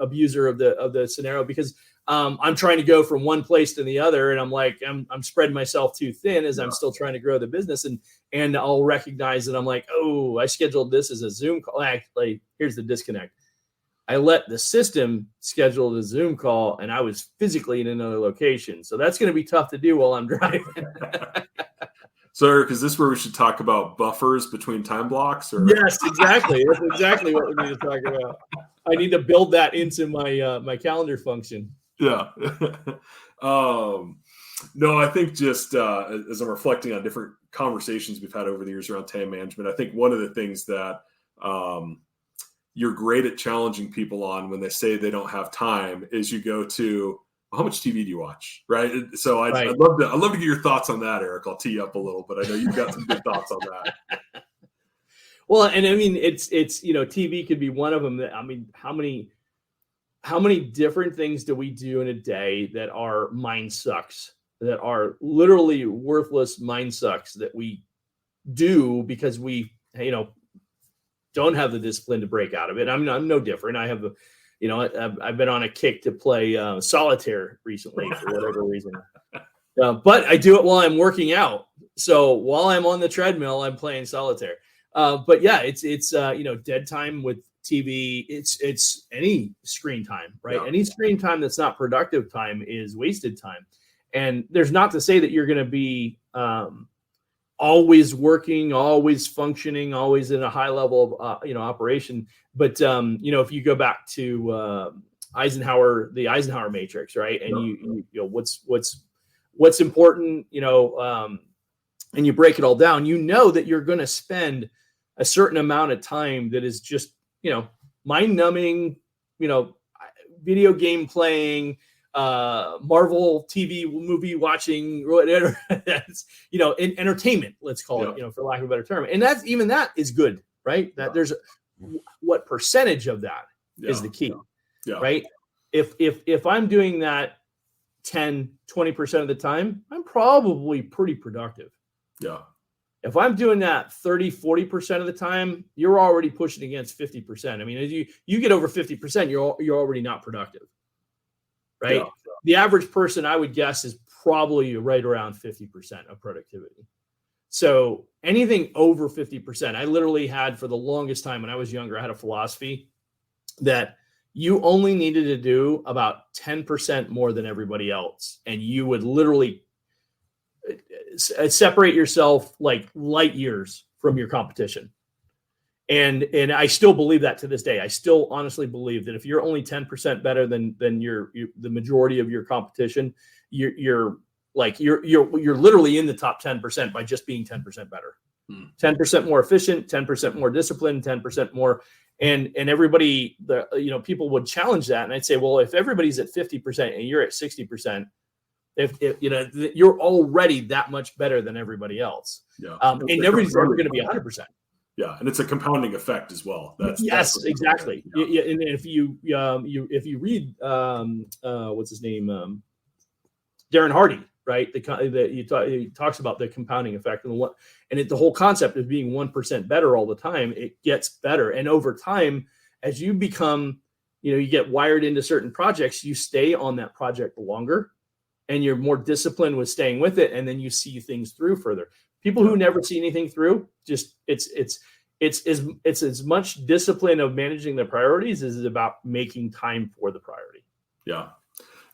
abuser of the scenario, because I'm trying to go from one place to the other, and I'm like, I'm spreading myself too thin as I'm still trying to grow the business, and I'll recognize that I'm like, oh, I scheduled this as a Zoom call. Actually, here's the disconnect. I let the system schedule the Zoom call, and I was physically in another location. So that's going to be tough to do while I'm driving. So, Eric, is this where we should talk about buffers between time blocks? Or? Yes, exactly. That's exactly what we need to talk about. I need to build that into my calendar function. Yeah. No, I think just as I'm reflecting on different conversations we've had over the years around time management, I think one of the things that you're great at challenging people on when they say they don't have time is you go to, well, how much TV do you watch? Right. So I'd love to get your thoughts on that, Eric. I'll tee you up a little, but I know you've got some good thoughts on that. Well, and I mean, it's TV could be one of them. I mean, how many different things do we do in a day that are mind sucks, that are literally worthless mind sucks that we do because we, don't have the discipline to break out of it. I'm no different. I have, I've been on a kick to play solitaire recently for whatever reason. But I do it while I'm working out. So while I'm on the treadmill, I'm playing solitaire. But yeah, it's dead time with TV. It's any screen time, right? Yeah. Any screen time that's not productive time is wasted time. And there's not to say that you're going to be always working, always functioning, always in a high level of operation. But if you go back to Eisenhower, the Eisenhower matrix, right? And you know what's important, and you break it all down, that you're going to spend a certain amount of time that is just, mind numbing, video game playing, Marvel TV movie watching, whatever, in entertainment, let's call it, for lack of a better term. And that is good, right? That there's what percentage of that is the key, right? If I'm doing that 10, 20% of the time, I'm probably pretty productive. Yeah. If I'm doing that 30, 40% of the time, you're already pushing against 50%. I mean, as you get over 50%, you're already not productive, right? Yeah. The average person, I would guess, is probably right around 50% of productivity. So anything over 50%, I literally had, for the longest time when I was younger, I had a philosophy that you only needed to do about 10% more than everybody else, and you would literally separate yourself like light years from your competition. And I still believe that to this day. I still honestly believe that if you're only 10% better than the majority of your competition, you're literally in the top 10% by just being 10% better. 10% more efficient, 10% more disciplined, 10% more. And everybody, people would challenge that. And I'd say, well, if everybody's at 50% and you're at 60%, if you're already that much better than everybody else. Yeah. And nobody's ever going to be 100%. Yeah, and it's a compounding effect as well. That's exactly. Yeah. And if you read what's his name, Darren Hardy, right? He talks about the compounding effect, and the whole concept of being 1% better all the time. It gets better, and over time, as you become, you get wired into certain projects, you stay on that project longer, and you're more disciplined with staying with it, and then you see things through further. People who never see anything through, just it's as much discipline of managing the priorities as it is about making time for the priority. Yeah,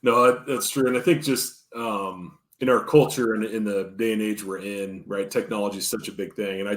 no, that's true. And I think just in our culture and in the day and age we're in, right, technology is such a big thing. And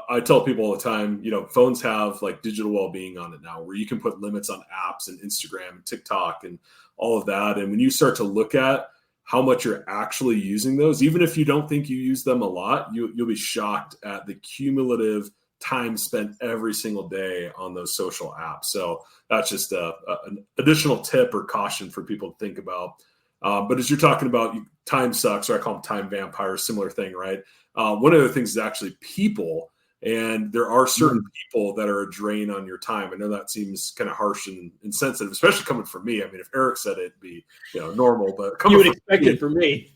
I tell people all the time, phones have like digital well-being on it now, where you can put limits on apps and Instagram and TikTok and all of that. And when you start to look at how much you're actually using those, even if you don't think you use them a lot, you'll be shocked at the cumulative time spent every single day on those social apps. So that's just an additional tip or caution for people to think about. But as you're talking about, time sucks, or I call them time vampires, similar thing, right? One of the things is actually people. And there are certain people that are a drain on your time. I know that seems kind of harsh and insensitive, especially coming from me. I mean, if Eric said it, it'd be normal, but you would expect it from me.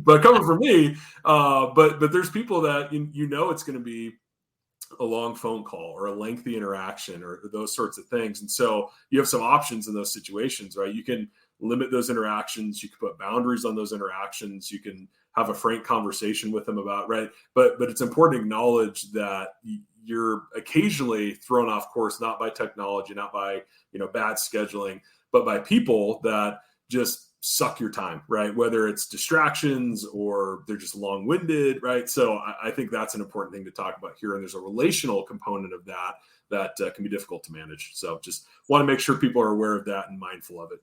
But coming from me, but there's people that it's going to be a long phone call or a lengthy interaction or those sorts of things. And so you have some options in those situations, right? You can limit those interactions. You can put boundaries on those interactions. You can have a frank conversation with them about, right? But it's important to acknowledge that you're occasionally thrown off course, not by technology, not by, bad scheduling, but by people that just suck your time, right? Whether it's distractions or they're just long-winded, right? So I think that's an important thing to talk about here. And there's a relational component of that can be difficult to manage. So just want to make sure people are aware of that and mindful of it.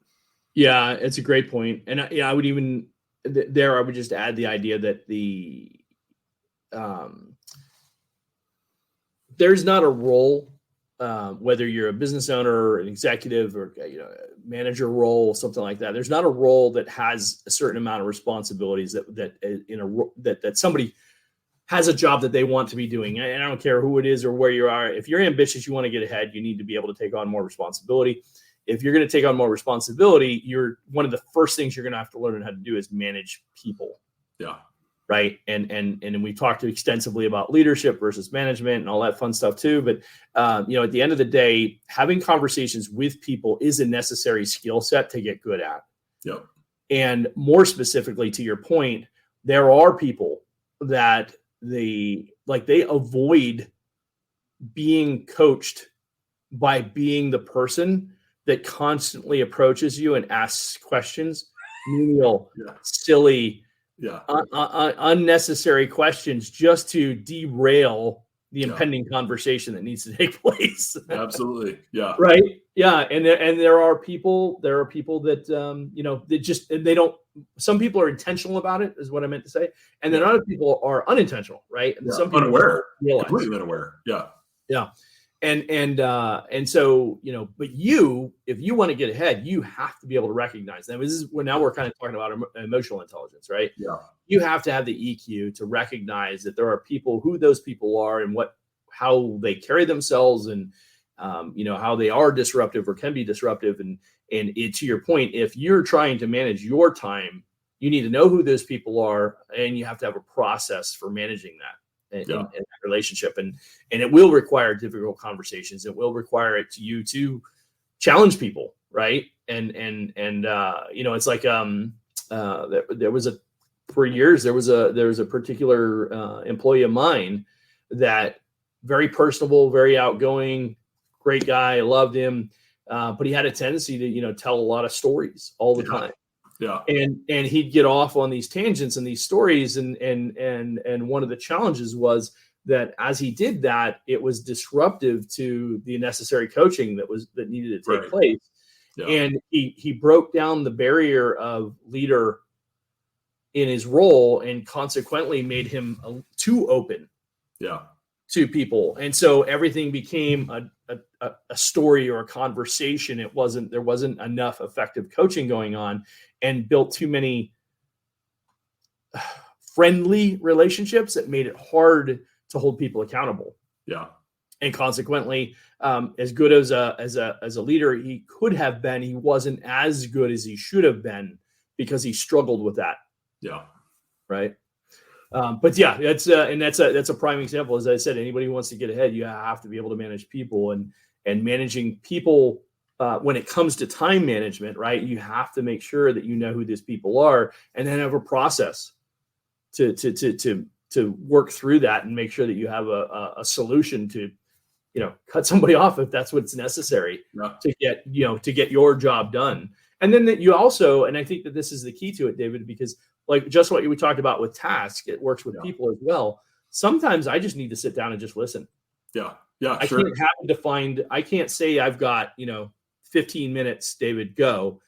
Yeah, it's a great point. And I would even I would just add the idea that there's not a role, whether you're a business owner or an executive or manager role, something like that. There's not a role that has a certain amount of responsibilities that somebody has a job that they want to be doing. And I don't care who it is or where you are. If you're ambitious, you want to get ahead, you need to be able to take on more responsibility. If you're going to take on more responsibility, one of the first things you're going to have to learn how to do is manage people. Yeah. Right. And we talked extensively about leadership versus management and all that fun stuff too. But, at the end of the day, having conversations with people is a necessary skill set to get good at. Yep. And more specifically to your point, there are people that they avoid being coached by being the person that constantly approaches you and asks questions, menial, silly, unnecessary questions just to derail the impending conversation that needs to take place. Absolutely. Yeah. Right. Yeah. And there are people that, they just, they don't, some people are intentional about it is what I meant to say. And then other people are unintentional. Right. And some people unaware, completely unaware. Yeah. Yeah. And so, but if you want to get ahead, you have to be able to recognize them. Now we're kind of talking about emotional intelligence, right? Yeah. You have to have the EQ to recognize that there are people, who those people are and how they carry themselves and, how they are disruptive or can be disruptive. And to your point, if you're trying to manage your time, you need to know who those people are, and you have to have a process for managing that. In that relationship, and it will require difficult conversations. It will require you to challenge people, right? And it's like for years there was a particular employee of mine that very personable, very outgoing, great guy. I loved him, but he had a tendency to tell a lot of stories all the time. Yeah. And he'd get off on these tangents and these stories. And one of the challenges was that as he did that, it was disruptive to the necessary coaching that needed to take place. Yeah. And he broke down the barrier of leader in his role and consequently made him too open. Yeah. To people. And so everything became a story or a conversation. There wasn't enough effective coaching going on, and built too many friendly relationships that made it hard to hold people accountable. Yeah. And consequently, as good as a leader he could have been, he wasn't as good as he should have been because he struggled with that. Yeah. Right. But yeah, that's a prime example. As I said, anybody who wants to get ahead, you have to be able to manage people, and managing people when it comes to time management, right? You have to make sure that you know who these people are, and then have a process to work through that and make sure that you have a solution to, cut somebody off if that's what's necessary to get your job done. And then that you also, and I think that this is the key to it, David, because like just what we talked about with tasks, it works with people as well. Sometimes I just need to sit down and just listen. Yeah. Yeah. I can't say I've got, 15 minutes, David, go.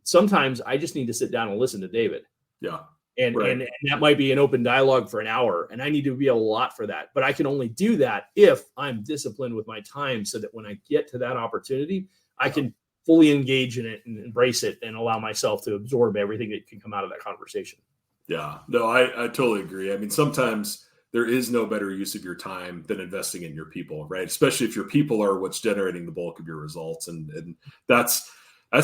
Sometimes I just need to sit down and listen to David. Yeah. And that might be an open dialogue for an hour, and I need to be a lot for that. But I can only do that if I'm disciplined with my time, so that when I get to that opportunity, I can fully engage in it and embrace it and allow myself to absorb everything that can come out of that conversation. Yeah, no, I totally agree. I mean, sometimes there is no better use of your time than investing in your people, right? Especially if your people are what's generating the bulk of your results. And that's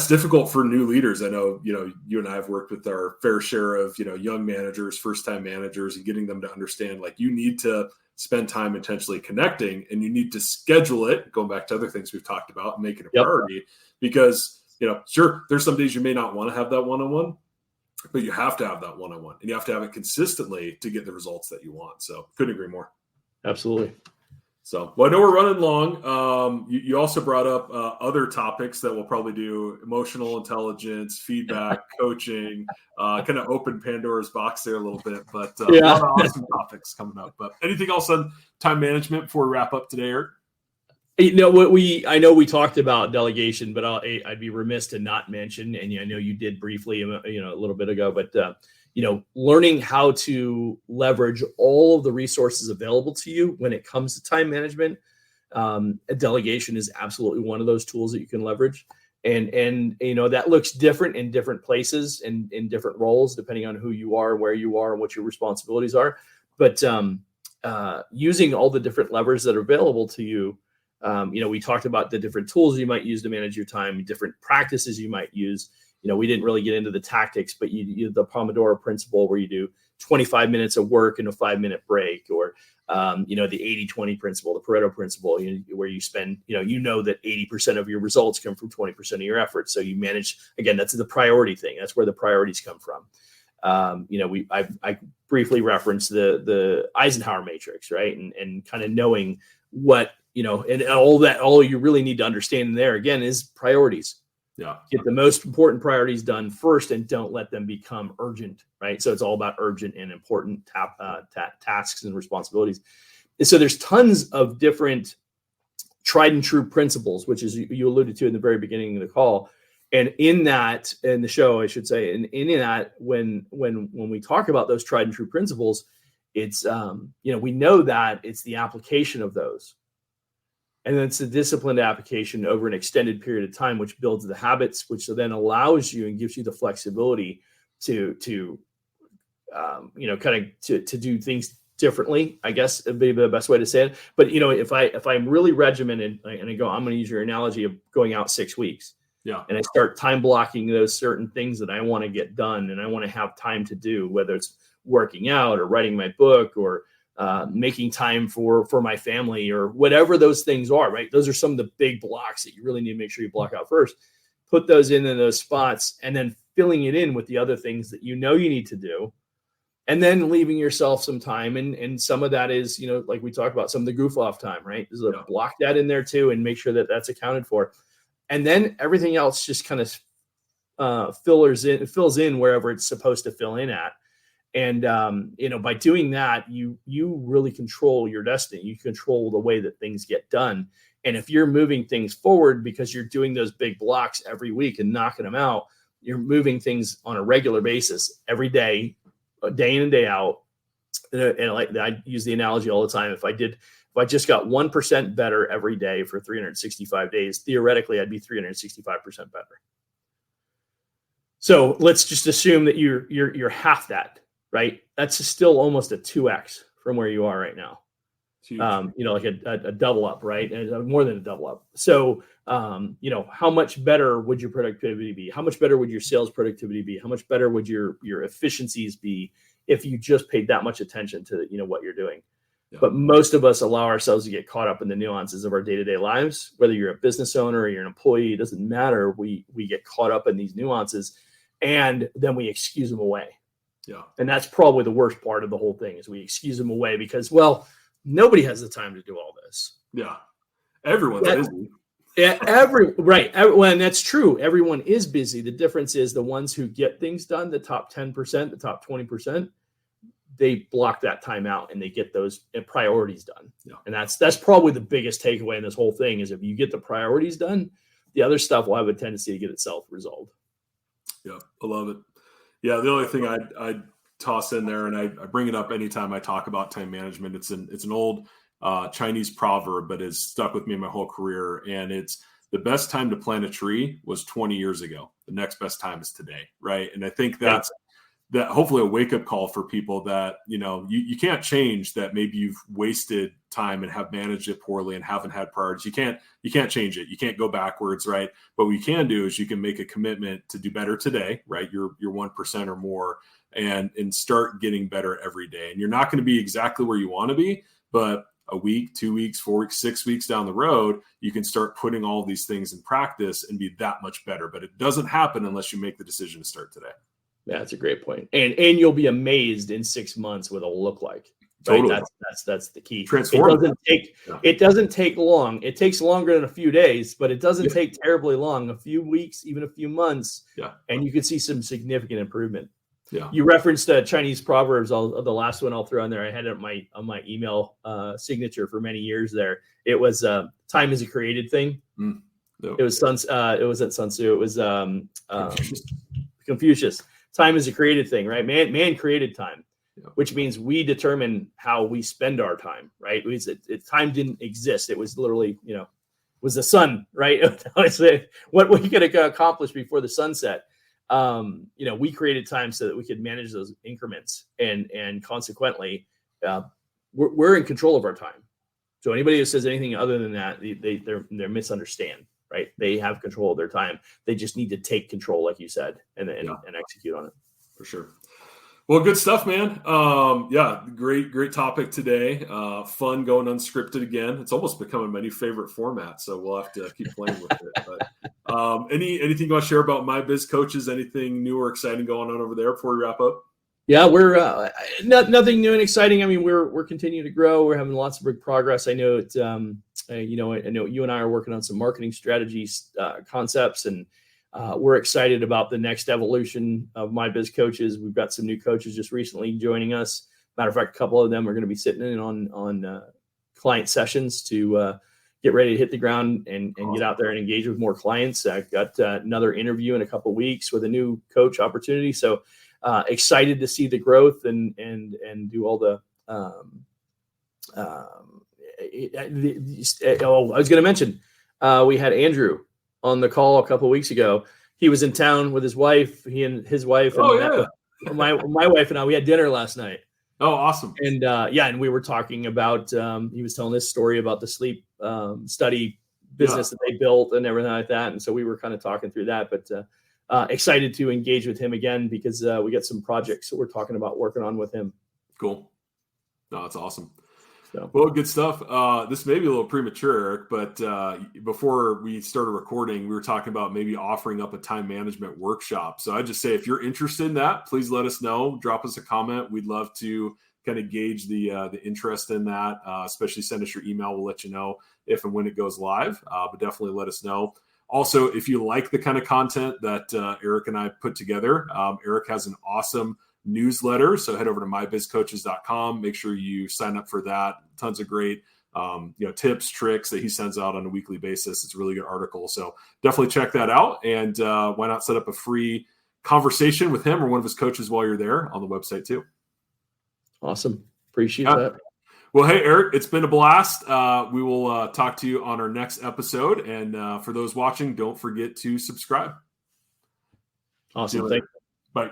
difficult for new leaders. I know, you and I have worked with our fair share of, young managers, first-time managers, and getting them to understand, like, you need to spend time intentionally connecting, and you need to schedule it, going back to other things we've talked about, and make it a priority. Because, sure, there's some days you may not want to have that one-on-one, but you have to have that one-on-one, and you have to have it consistently to get the results that you want. So couldn't agree more. Absolutely. So, well, I know we're running long. You also brought up other topics that we'll probably do: emotional intelligence, feedback, coaching, kind of open Pandora's box there a little bit, but a lot of awesome topics coming up. But anything else on time management before we wrap up today, Eric? I know we talked about delegation, but I'd be remiss to not mention, and I know you did briefly, a little bit ago, but learning how to leverage all of the resources available to you when it comes to time management. A delegation is absolutely one of those tools that you can leverage, and that looks different in different places and in different roles, depending on who you are, where you are, and what your responsibilities are. But using all the different levers that are available to you. We talked about the different tools you might use to manage your time, different practices you might use. We didn't really get into the tactics, but you the Pomodoro principle, where you do 25 minutes of work and a 5-minute break, or, the 80-20 principle, the Pareto principle, where you spend, that 80% of your results come from 20% of your effort. So you manage, again, that's the priority thing. That's where the priorities come from. I briefly referenced the Eisenhower matrix, right? And kind of knowing what, and all you really need to understand there, again, is priorities. Yeah. Get the most important priorities done first and don't let them become urgent, right? So it's all about urgent and important tasks and responsibilities. And so there's tons of different tried and true principles, which is you alluded to in the very beginning of the call. And in the show, I should say, and in that, when we talk about those tried and true principles, it's, we know that it's the application of those. And then it's the disciplined application over an extended period of time, which builds the habits, which then allows you and gives you the flexibility to do things differently, I guess would be the best way to say it. But, if I'm really regimented and I go, I'm going to use your analogy of going out 6 weeks. Yeah. And I start time blocking those certain things that I want to get done and I want to have time to do, whether it's working out or writing my book or making time for my family or whatever those things are, right? Those are some of the big blocks that you really need to make sure you block out first. Put those in those spots and then filling it in with the other things that you need to do. And then leaving yourself some time. And some of that is, like we talked about, some of the goof off time, right? There's block that in there too and make sure that that's accounted for. And then everything else just kind of fills in wherever it's supposed to fill in at. And, by doing that, you really control your destiny. You control the way that things get done. And if you're moving things forward because you're doing those big blocks every week and knocking them out, you're moving things on a regular basis every day, day in and day out. And I use the analogy all the time. If I just got 1% better every day for 365 days, theoretically, I'd be 365% better. So let's just assume that you're half that. Right. That's still almost a 2x from where you are right now. Like a double up, right? And more than a double up. So, how much better would your productivity be? How much better would your sales productivity be? How much better would your efficiencies be if you just paid that much attention to, what you're doing? Yeah. But most of us allow ourselves to get caught up in the nuances of our day-to-day lives. Whether you're a business owner or you're an employee, it doesn't matter. We get caught up in these nuances and then we excuse them away. Yeah. And that's probably the worst part of the whole thing is we excuse them away because, well, nobody has the time to do all this. Yeah. Everyone's busy. Yeah. Right. And that's true. Everyone is busy. The difference is the ones who get things done, the top 10%, the top 20%, they block that time out and they get those priorities done. Yeah. And that's probably the biggest takeaway in this whole thing is if you get the priorities done, the other stuff will have a tendency to get itself resolved. Yeah. I love it. Yeah, the only thing I'd toss in there, and I bring it up anytime I talk about time management, it's an old Chinese proverb, but it's stuck with me my whole career. And it's the best time to plant a tree was 20 years ago. The next best time is today, right? And I think that's that hopefully a wake-up call for people that, you can't change that maybe you've wasted time and have managed it poorly and haven't had priorities. You can't change it. You can't go backwards, right? But what you can do is you can make a commitment to do better today, right? You're 1% or more and start getting better every day. And you're not going to be exactly where you want to be, but a week, 2 weeks, 4 weeks, 6 weeks down the road, you can start putting all these things in practice and be that much better. But it doesn't happen unless you make the decision to start today. Yeah, that's a great point. And you'll be amazed in 6 months what it'll look like. Right? Totally. That's the key. It doesn't take long. It takes longer than a few days, but it doesn't take terribly long. A few weeks, even a few months. Yeah. And you can see some significant improvement. Yeah. You referenced Chinese proverbs. The last one I'll throw in there. I had it on my email signature for many years there. It was time is a created thing. No. It was it wasn't Sun Tzu. It was Confucius. Time is a created thing, right? Man created time, which means we determine how we spend our time, right? Time didn't exist. It was literally, was the sun, right? What we could accomplish before the sunset. We created time so that we could manage those increments, and consequently, we're in control of our time. So anybody who says anything other than that, they're misunderstand. Right, they have control of their time. They just need to take control, like you said, and execute on it. For sure. Well, good stuff, man. Great topic today. Fun going unscripted again. It's almost becoming my new favorite format, so we'll have to keep playing with it. But anything you want to share about My Biz Coaches? Anything new or exciting going on over there before we wrap up? Yeah, we're nothing new and exciting. I mean, we're continuing to grow. We're having lots of big progress. I know I know you and I are working on some marketing strategies, concepts, and we're excited about the next evolution of MyBiz Coaches. We've got some new coaches just recently joining us. Matter of fact, a couple of them are going to be sitting in on client sessions to get ready to hit the ground and get out there and engage with more clients. I've got another interview in a couple of weeks with a new coach opportunity. So excited to see the growth and do all the I was going to mention we had Andrew on the call a couple of weeks ago. He was in town with his wife. He and his wife. And my wife and I. We had dinner last night. Oh, awesome! And and we were talking about. He was telling this story about the sleep study business that they built and everything like that. And so we were kind of talking through that. But excited to engage with him again because we got some projects that we're talking about working on with him. Cool. No, that's awesome. So. Well, good stuff. This may be a little premature, Eric, but before we started recording, we were talking about maybe offering up a time management workshop. So I'd just say if you're interested in that, please let us know. Drop us a comment. We'd love to kind of gauge the interest in that, especially send us your email. We'll let you know if and when it goes live, but definitely let us know. Also, if you like the kind of content that Eric and I put together, Eric has an awesome newsletter. So head over to mybizcoaches.com. Make sure you sign up for that. Tons of great tips, tricks that he sends out on a weekly basis. It's a really good article. So definitely check that out. And why not set up a free conversation with him or one of his coaches while you're there on the website too. Awesome. Appreciate that. Well, hey, Eric, it's been a blast. We will talk to you on our next episode. And for those watching, don't forget to subscribe. Awesome. Thanks. Bye.